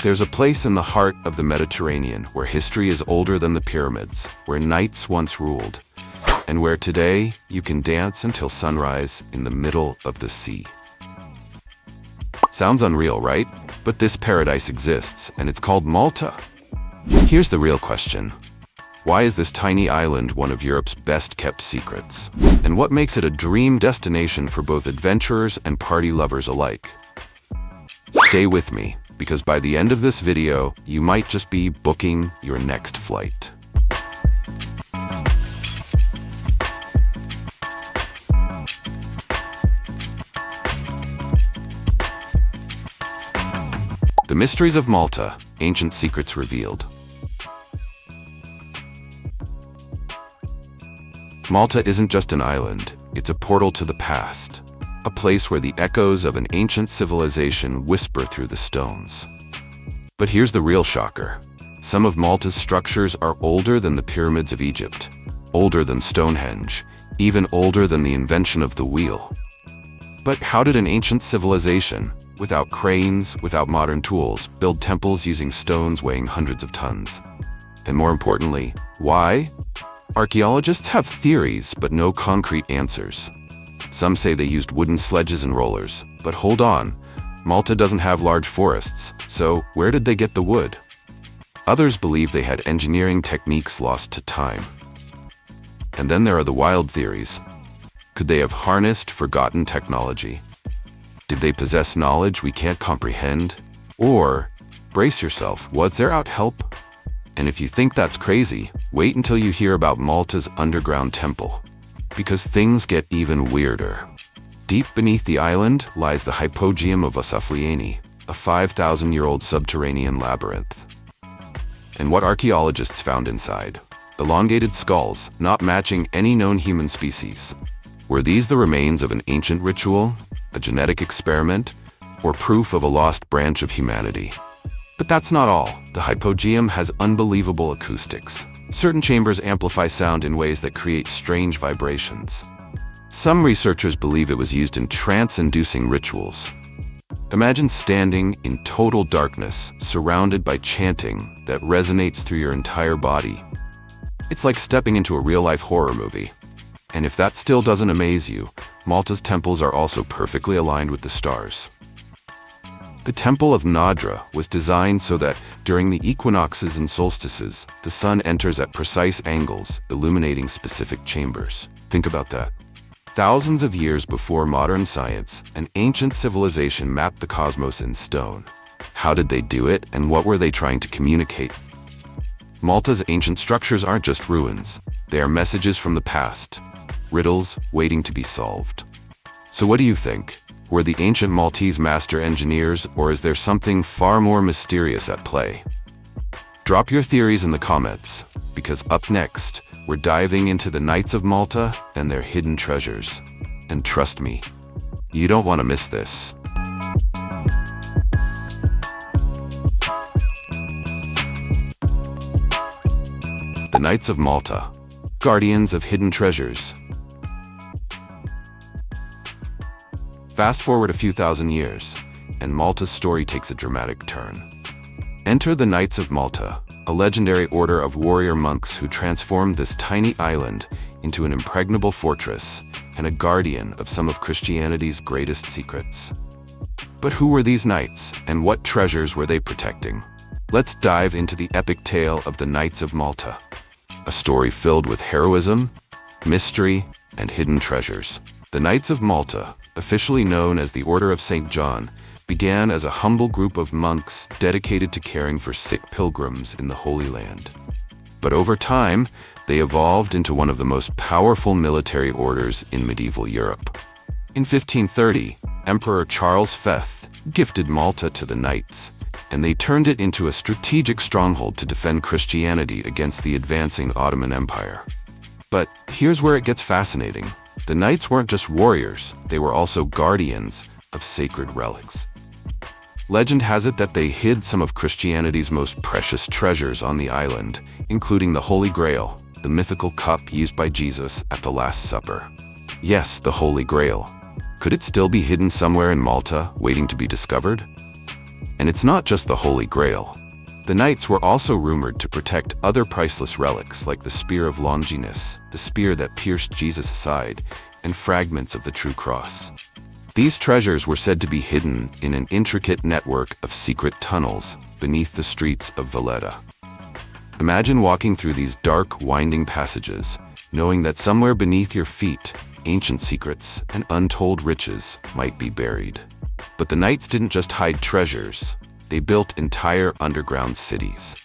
Speaker 1: There's a place in the heart of the Mediterranean where history is older than the pyramids, where knights once ruled, and where today you can dance until sunrise in the middle of the sea. Sounds unreal, right? But this paradise exists, and it's called Malta. Here's the real question. Why is this tiny island one of Europe's best-kept secrets? And what makes it a dream destination for both adventurers and party lovers alike? Stay with me, because by the end of this video, you might just be booking your next flight. The mysteries of Malta, ancient secrets revealed. Malta isn't just an island, it's a portal to the past, a place where the echoes of an ancient civilization whisper through the stones. But here's the real shocker. Some of Malta's structures are older than the pyramids of Egypt, older than Stonehenge, even older than the invention of the wheel. But how did an ancient civilization, without cranes, without modern tools, build temples using stones weighing hundreds of tons? And more importantly, why? Archaeologists have theories, but no concrete answers. Some say they used wooden sledges and rollers, but hold on, Malta doesn't have large forests, so where did they get the wood? Others believe they had engineering techniques lost to time. And then there are the wild theories. Could they have harnessed forgotten technology? Did they possess knowledge we can't comprehend? Or, brace yourself, was there out help? And if you think that's crazy, wait until you hear about Malta's underground temple. Because things get even weirder. Deep beneath the island lies the hypogeum of Asaflieni, a 5,000-year-old subterranean labyrinth. And what archaeologists found inside? Elongated skulls, not matching any known human species. Were these the remains of an ancient ritual, a genetic experiment, or proof of a lost branch of humanity? But that's not all. The hypogeum has unbelievable acoustics. Certain chambers amplify sound in ways that create strange vibrations. Some researchers believe it was used in trance-inducing rituals. Imagine standing in total darkness, surrounded by chanting that resonates through your entire body. It's like stepping into a real-life horror movie. And if that still doesn't amaze you, Malta's temples are also perfectly aligned with the stars. The Temple of Nadra was designed so that, during the equinoxes and solstices, the sun enters at precise angles, illuminating specific chambers. Think about that. Thousands of years before modern science, an ancient civilization mapped the cosmos in stone. How did they do it, and what were they trying to communicate? Malta's ancient structures aren't just ruins. They are messages from the past, riddles waiting to be solved. So what do you think? Were the ancient Maltese master engineers, or is there something far more mysterious at play? Drop your theories in the comments, because up next, we're diving into the Knights of Malta and their hidden treasures. And trust me, you don't want to miss this. The Knights of Malta, guardians of hidden treasures. Fast forward a few thousand years, and Malta's story takes a dramatic turn. Enter the Knights of Malta, a legendary order of warrior monks who transformed this tiny island into an impregnable fortress and a guardian of some of Christianity's greatest secrets. But who were these knights, and what treasures were they protecting? Let's dive into the epic tale of the Knights of Malta, a story filled with heroism, mystery, and hidden treasures. The Knights of Malta, officially known as the Order of St. John, began as a humble group of monks dedicated to caring for sick pilgrims in the Holy Land. But over time, they evolved into one of the most powerful military orders in medieval Europe. In 1530, Emperor Charles V gifted Malta to the knights, and they turned it into a strategic stronghold to defend Christianity against the advancing Ottoman Empire. But here's where it gets fascinating. The knights weren't just warriors, they were also guardians of sacred relics. Legend has it that they hid some of Christianity's most precious treasures on the island, including the Holy Grail, the mythical cup used by Jesus at the Last Supper. Yes, the Holy Grail. Could it still be hidden somewhere in Malta, waiting to be discovered? And it's not just the Holy Grail. The knights were also rumored to protect other priceless relics like the Spear of Longinus, the spear that pierced Jesus' side, and fragments of the true cross. These treasures were said to be hidden in an intricate network of secret tunnels beneath the streets of Valletta. Imagine walking through these dark, winding passages, knowing that somewhere beneath your feet, ancient secrets and untold riches might be buried. But the knights didn't just hide treasures, they built entire underground cities.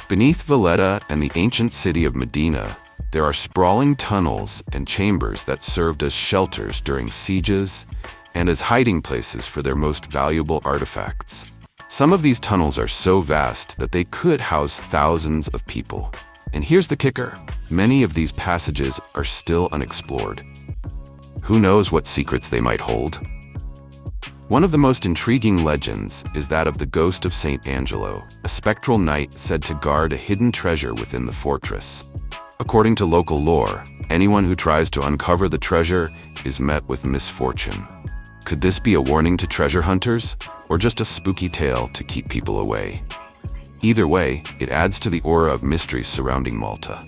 Speaker 1: Beneath Valletta and the ancient city of Medina, there are sprawling tunnels and chambers that served as shelters during sieges and as hiding places for their most valuable artifacts. Some of these tunnels are so vast that they could house thousands of people. And here's the kicker: many of these passages are still unexplored. Who knows what secrets they might hold? One of the most intriguing legends is that of the ghost of Saint Angelo, a spectral knight said to guard a hidden treasure within the fortress. According to local lore, anyone who tries to uncover the treasure is met with misfortune. Could this be a warning to treasure hunters, or just a spooky tale to keep people away? Either way, it adds to the aura of mystery surrounding Malta.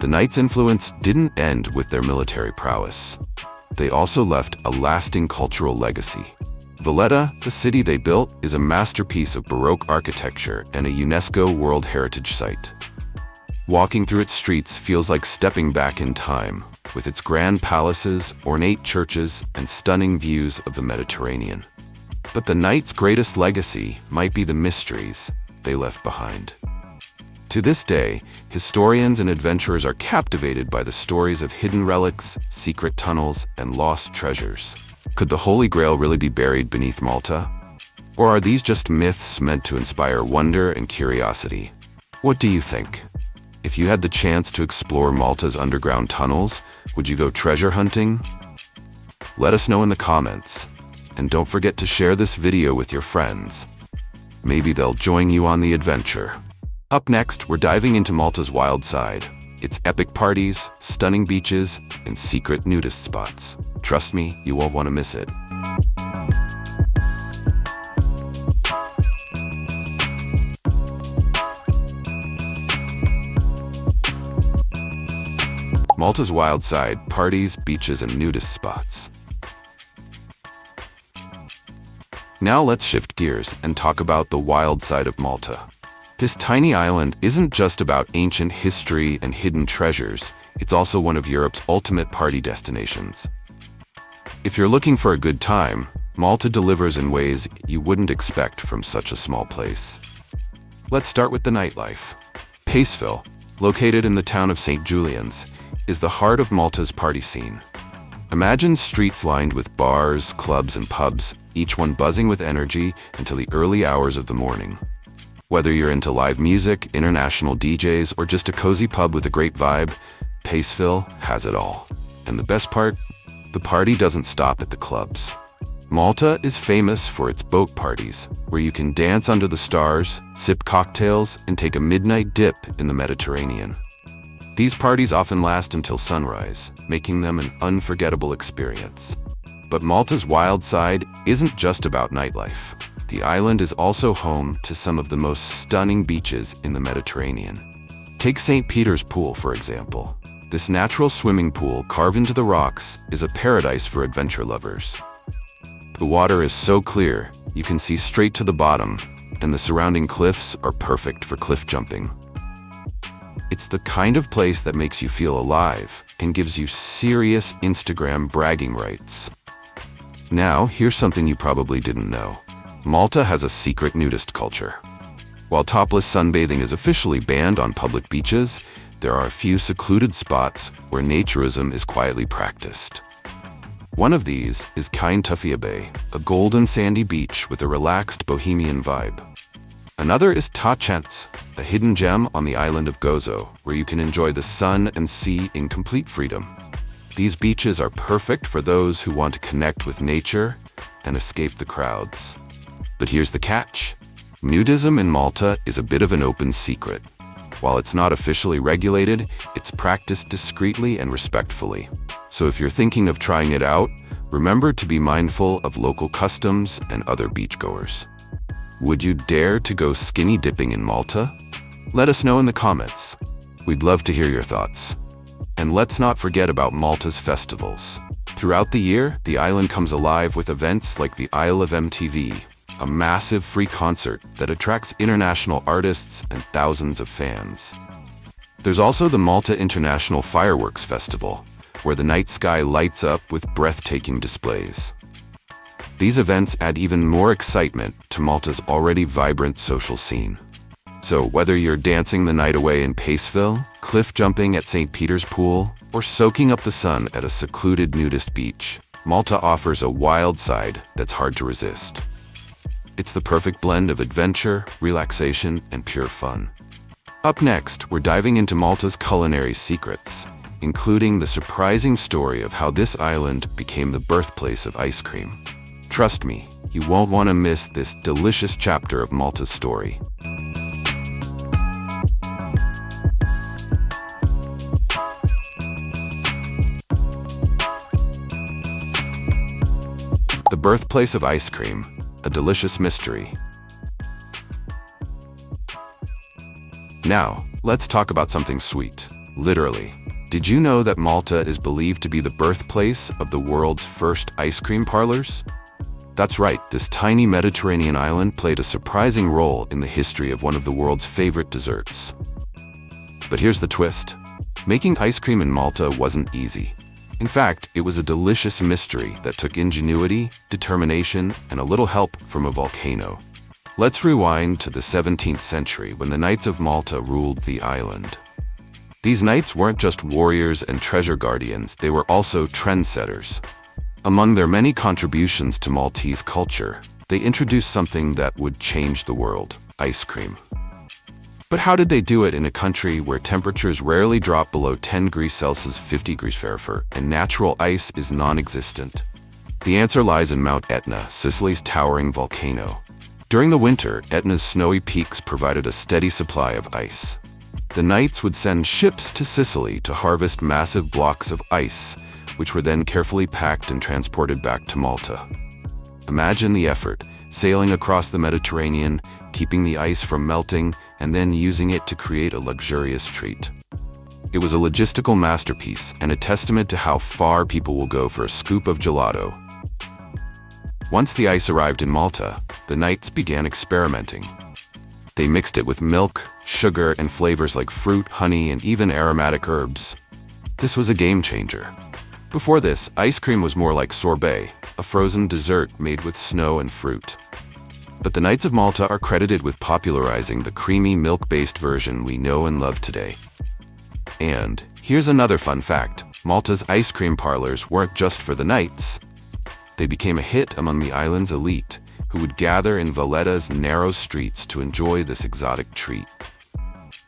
Speaker 1: The knights' influence didn't end with their military prowess. They also left a lasting cultural legacy. Valletta, the city they built, is a masterpiece of Baroque architecture and a UNESCO World Heritage Site. Walking through its streets feels like stepping back in time, with its grand palaces, ornate churches, and stunning views of the Mediterranean. But the knights' greatest legacy might be the mysteries they left behind. To this day, historians and adventurers are captivated by the stories of hidden relics, secret tunnels, and lost treasures. Could the Holy Grail really be buried beneath Malta? Or are these just myths meant to inspire wonder and curiosity? What do you think? If you had the chance to explore Malta's underground tunnels, would you go treasure hunting? Let us know in the comments. And don't forget to share this video with your friends. Maybe they'll join you on the adventure. Up next, we're diving into Malta's wild side. Its epic parties, stunning beaches, and secret nudist spots. Trust me, you won't want to miss it. Malta's wild side, parties, beaches, and nudist spots. Now let's shift gears and talk about the wild side of Malta. This tiny island isn't just about ancient history and hidden treasures, it's also one of Europe's ultimate party destinations. If you're looking for a good time, Malta delivers in ways you wouldn't expect from such a small place. Let's start with the nightlife. Paceville, located in the town of St. Julian's, is the heart of Malta's party scene. Imagine streets lined with bars, clubs, and pubs, each one buzzing with energy until the early hours of the morning. Whether you're into live music, international DJs, or just a cozy pub with a great vibe, Paceville has it all. And the best part? The party doesn't stop at the clubs. Malta is famous for its boat parties, where you can dance under the stars, sip cocktails, and take a midnight dip in the Mediterranean. These parties often last until sunrise, making them an unforgettable experience. But Malta's wild side isn't just about nightlife. The island is also home to some of the most stunning beaches in the Mediterranean. Take St. Peter's Pool, for example. This natural swimming pool carved into the rocks is a paradise for adventure lovers. The water is so clear, you can see straight to the bottom, and the surrounding cliffs are perfect for cliff jumping. It's the kind of place that makes you feel alive and gives you serious Instagram bragging rights. Now, here's something you probably didn't know. Malta has a secret nudist culture. While topless sunbathing is officially banned on public beaches, there are a few secluded spots where naturism is quietly practiced. One of these is Cain Tufia Bay, a golden sandy beach with a relaxed bohemian vibe. Another is Tachents, a hidden gem on the island of Gozo, where you can enjoy the sun and sea in complete freedom. These beaches are perfect for those who want to connect with nature and escape the crowds. But here's the catch. Nudism in Malta is a bit of an open secret. While it's not officially regulated, it's practiced discreetly and respectfully. So if you're thinking of trying it out, remember to be mindful of local customs and other beachgoers. Would you dare to go skinny dipping in Malta? Let us know in the comments. We'd love to hear your thoughts. And let's not forget about Malta's festivals. Throughout the year, the island comes alive with events like the Isle of MTV, a massive free concert that attracts international artists and thousands of fans. There's also the Malta International Fireworks Festival, where the night sky lights up with breathtaking displays. These events add even more excitement to Malta's already vibrant social scene. So whether you're dancing the night away in Paceville, cliff jumping at St. Peter's Pool, or soaking up the sun at a secluded nudist beach, Malta offers a wild side that's hard to resist. It's the perfect blend of adventure, relaxation, and pure fun. Up next, we're diving into Malta's culinary secrets, including the surprising story of how this island became the birthplace of ice cream. Trust me, you won't want to miss this delicious chapter of Malta's story. The birthplace of ice cream, a delicious mystery. Now, let's talk about something sweet, literally. Did you know that Malta is believed to be the birthplace of the world's first ice cream parlors? That's right, this tiny Mediterranean island played a surprising role in the history of one of the world's favorite desserts. But here's the twist. Making ice cream in Malta wasn't easy. In fact, it was a delicious mystery that took ingenuity, determination, and a little help from a volcano. Let's rewind to the 17th century when the Knights of Malta ruled the island. These knights weren't just warriors and treasure guardians, they were also trendsetters. Among their many contributions to Maltese culture, they introduced something that would change the world: ice cream. But how did they do it in a country where temperatures rarely drop below 10 degrees Celsius 50 degrees Fahrenheit and natural ice is non-existent? The answer lies in Mount Etna, Sicily's towering volcano. During the winter, Etna's snowy peaks provided a steady supply of ice. The knights would send ships to Sicily to harvest massive blocks of ice, which were then carefully packed and transported back to Malta. Imagine the effort, sailing across the Mediterranean, keeping the ice from melting, and then using it to create a luxurious treat. It was a logistical masterpiece and a testament to how far people will go for a scoop of gelato. Once the ice arrived in Malta, the knights began experimenting. They mixed it with milk, sugar, and flavors like fruit, honey, and even aromatic herbs. This was a game changer. Before this, ice cream was more like sorbet, a frozen dessert made with snow and fruit. But the Knights of Malta are credited with popularizing the creamy milk-based version we know and love today. And here's another fun fact: Malta's ice cream parlors weren't just for the knights. They became a hit among the island's elite, who would gather in Valletta's narrow streets to enjoy this exotic treat.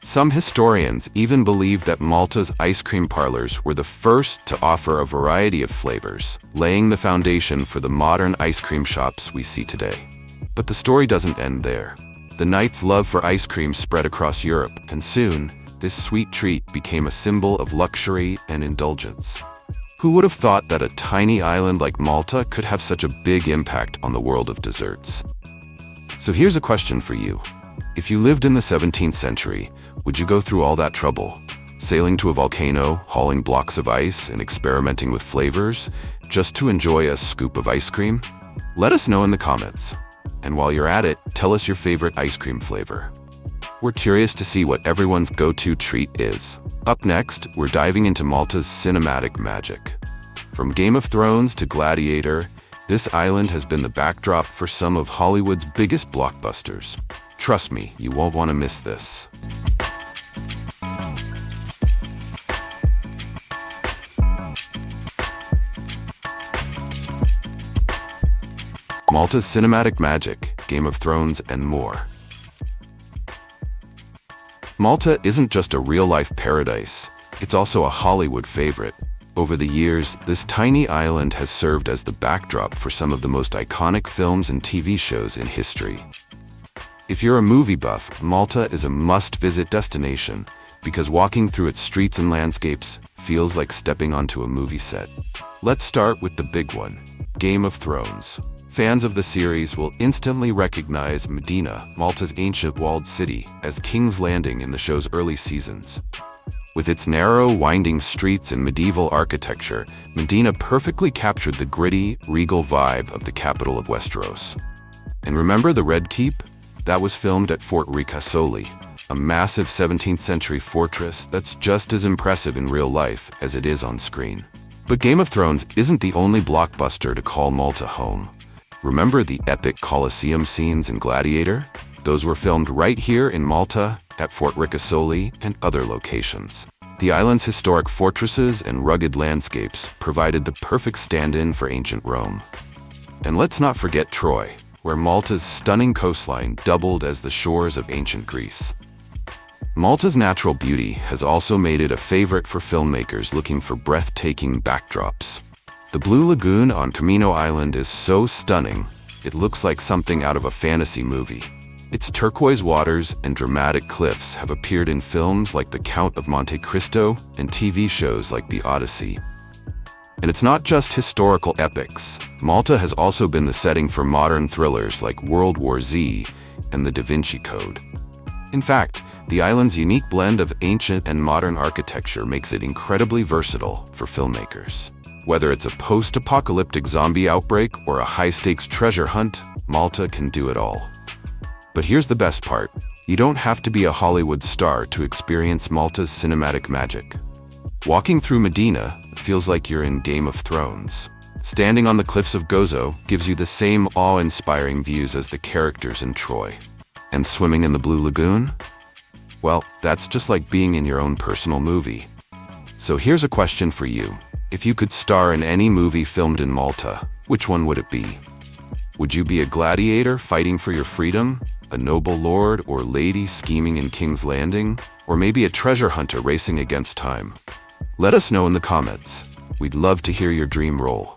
Speaker 1: Some historians even believe that Malta's ice cream parlors were the first to offer a variety of flavors, laying the foundation for the modern ice cream shops we see today. But the story doesn't end there. The knights' love for ice cream spread across Europe, and soon, this sweet treat became a symbol of luxury and indulgence. Who would have thought that a tiny island like Malta could have such a big impact on the world of desserts? So here's a question for you. If you lived in the 17th century, would you go through all that trouble? Sailing to a volcano, hauling blocks of ice, and experimenting with flavors, just to enjoy a scoop of ice cream? Let us know in the comments. And while you're at it, tell us your favorite ice cream flavor. We're curious to see what everyone's go-to treat is. Up next, we're diving into Malta's cinematic magic. From Game of Thrones to Gladiator, This island has been the backdrop for some of Hollywood's biggest blockbusters. Trust me, you won't want to miss this. Malta's cinematic magic, Game of Thrones, and more. Malta isn't just a real-life paradise, it's also a Hollywood favorite. Over the years, this tiny island has served as the backdrop for some of the most iconic films and TV shows in history. If you're a movie buff, Malta is a must-visit destination because walking through its streets and landscapes feels like stepping onto a movie set. Let's start with the big one, Game of Thrones. Fans of the series will instantly recognize Medina, Malta's ancient walled city, as King's Landing in the show's early seasons. With its narrow, winding streets and medieval architecture, Medina perfectly captured the gritty, regal vibe of the capital of Westeros. And remember the Red Keep? That was filmed at Fort Ricasoli, a massive 17th century fortress that's just as impressive in real life as it is on screen. But Game of Thrones isn't the only blockbuster to call Malta home. Remember the epic Colosseum scenes in Gladiator? Those were filmed right here in Malta, at Fort Ricasoli, and other locations. The island's historic fortresses and rugged landscapes provided the perfect stand-in for ancient Rome. And let's not forget Troy, where Malta's stunning coastline doubled as the shores of ancient Greece. Malta's natural beauty has also made it a favorite for filmmakers looking for breathtaking backdrops. The Blue Lagoon on Camino Island is so stunning, it looks like something out of a fantasy movie. Its turquoise waters and dramatic cliffs have appeared in films like The Count of Monte Cristo and TV shows like The Odyssey. And it's not just historical epics. Malta has also been the setting for modern thrillers like World War Z and The Da Vinci Code. In fact, the island's unique blend of ancient and modern architecture makes it incredibly versatile for filmmakers. Whether it's a post-apocalyptic zombie outbreak or a high-stakes treasure hunt, Malta can do it all. But here's the best part. You don't have to be a Hollywood star to experience Malta's cinematic magic. Walking through Medina feels like you're in Game of Thrones. Standing on the cliffs of Gozo gives you the same awe-inspiring views as the characters in Troy. And swimming in the Blue Lagoon? Well, that's just like being in your own personal movie. So here's a question for you. If you could star in any movie filmed in Malta, which one would it be? Would you be a gladiator fighting for your freedom? A noble lord or lady scheming in King's Landing? Or maybe a treasure hunter racing against time? Let us know in the comments. We'd love to hear your dream role.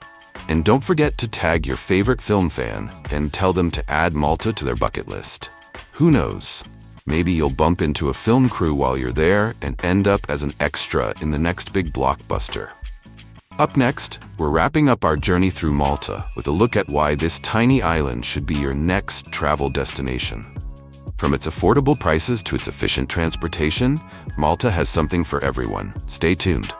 Speaker 1: And don't forget to tag your favorite film fan and tell them to add Malta to their bucket list. Who knows? Maybe you'll bump into a film crew while you're there and end up as an extra in the next big blockbuster. Up next, we're wrapping up our journey through Malta with a look at why this tiny island should be your next travel destination. From its affordable prices to its efficient transportation, Malta has something for everyone. Stay tuned.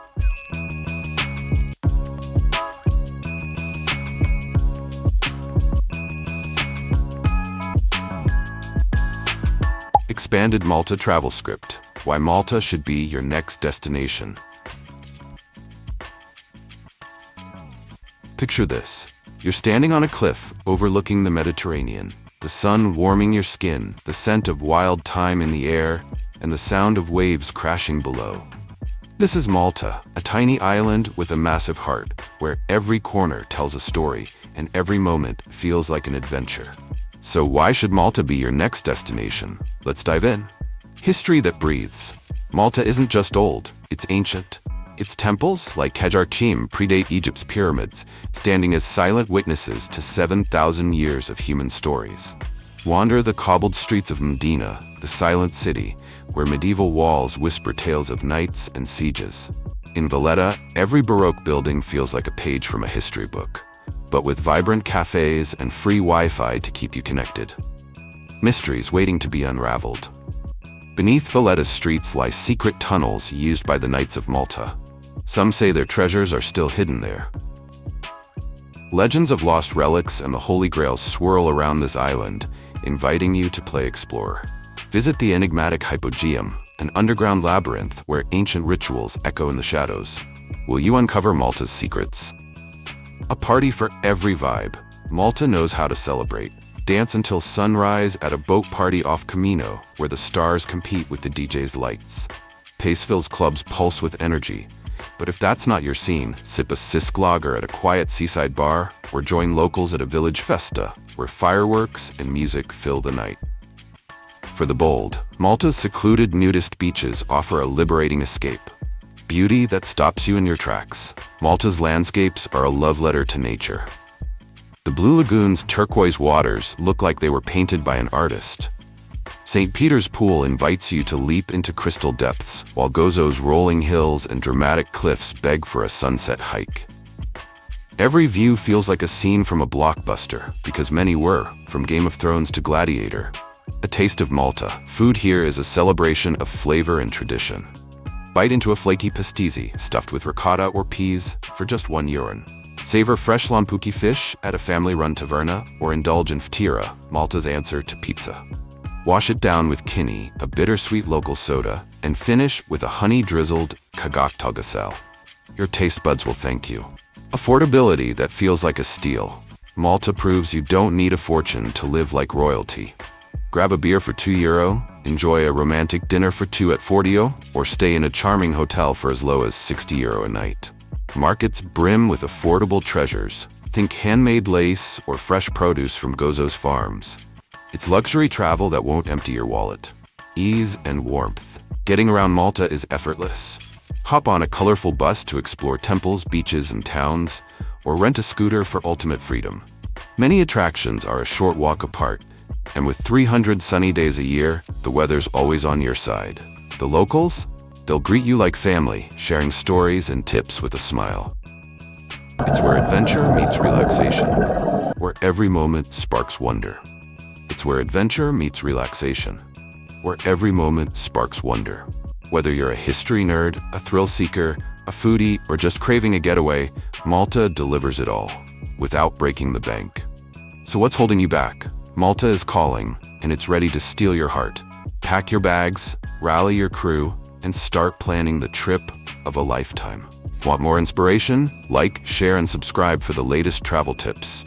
Speaker 1: Expanded Malta Travel Script. Why Malta should be your next destination. Picture this. You're standing on a cliff overlooking the Mediterranean, the sun warming your skin, the scent of wild thyme in the air, and the sound of waves crashing below. This is Malta, a tiny island with a massive heart, where every corner tells a story and every moment feels like an adventure. So why should Malta be your next destination? Let's dive in. History that breathes. Malta isn't just old, it's ancient. Its temples, like Kejarchim, predate Egypt's pyramids, standing as silent witnesses to 7,000 years of human stories. Wander the cobbled streets of Medina, the silent city, where medieval walls whisper tales of knights and sieges. In Valletta, every Baroque building feels like a page from a history book, but with vibrant cafes and free Wi-Fi to keep you connected. Mysteries waiting to be unraveled. Beneath Valletta's streets lie secret tunnels used by the Knights of Malta. Some say their treasures are still hidden there. Legends of lost relics and the Holy Grail swirl around this island, inviting you to play explorer. Visit the enigmatic Hypogeum, an underground labyrinth where ancient rituals echo in the shadows. Will you uncover Malta's secrets? A party for every vibe. Malta knows how to celebrate. Dance until sunrise at a boat party off Camino, where the stars compete with the DJ's lights. Paceville's clubs pulse with energy. But if that's not your scene, sip a Cisk lager at a quiet seaside bar, or join locals at a village festa, where fireworks and music fill the night. For the bold, Malta's secluded nudist beaches offer a liberating escape. Beauty that stops you in your tracks. Malta's landscapes are a love letter to nature. The Blue Lagoon's turquoise waters look like they were painted by an artist. St. Peter's Pool invites you to leap into crystal depths, while Gozo's rolling hills and dramatic cliffs beg for a sunset hike. Every view feels like a scene from a blockbuster, because many were, from Game of Thrones to Gladiator. A taste of Malta. Food here is a celebration of flavor and tradition. Bite into a flaky pastizzi, stuffed with ricotta or peas, for just €1. Savor fresh lampuki fish at a family-run taverna, or indulge in ftira, Malta's answer to pizza. Wash it down with kinny, a bittersweet local soda, and finish with a honey-drizzled kagak togasel. Your taste buds will thank you. Affordability that feels like a steal. Malta proves you don't need a fortune to live like royalty. Grab a beer for €2, enjoy a romantic dinner for 2 at 40, or stay in a charming hotel for as low as €60 a night. Markets brim with affordable treasures. Think handmade lace or fresh produce from Gozo's farms. It's luxury travel that won't empty your wallet. Ease and warmth. Getting around Malta is effortless. Hop on a colorful bus to explore temples, beaches, and towns, or rent a scooter for ultimate freedom. Many attractions are a short walk apart, and with 300 sunny days a year, the weather's always on your side. The locals? They'll greet you like family, sharing stories and tips with a smile. It's where adventure meets relaxation, where every moment sparks wonder. It's where adventure meets relaxation, where every moment sparks wonder. Whether you're a history nerd, a thrill seeker, a foodie, or just craving a getaway, Malta delivers it all, without breaking the bank. So what's holding you back? Malta is calling, and it's ready to steal your heart. Pack your bags, rally your crew, and start planning the trip of a lifetime. Want more inspiration? Like, share, and subscribe for the latest travel tips.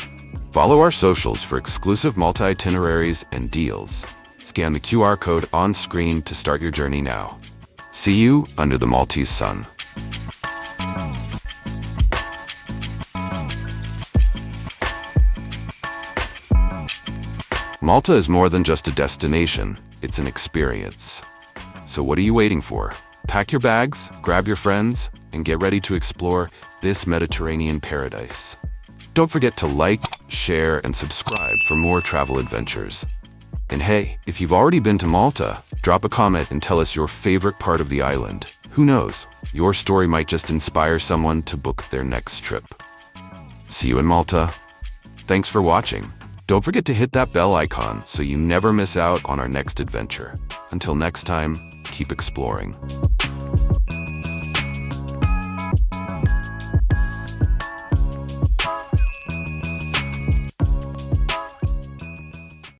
Speaker 1: Follow our socials for exclusive Malta itineraries and deals. Scan the QR code on screen to start your journey now. See you under the Maltese sun. Malta is more than just a destination, it's an experience. So what are you waiting for? Pack your bags, grab your friends, and get ready to explore this Mediterranean paradise. Don't forget to like, share, and subscribe for more travel adventures. And hey, if you've already been to Malta, drop a comment and tell us your favorite part of the island. Who knows? Your story might just inspire someone to book their next trip. See you in Malta. Thanks for watching. Don't forget to hit that bell icon so you never miss out on our next adventure. Until next time, keep exploring.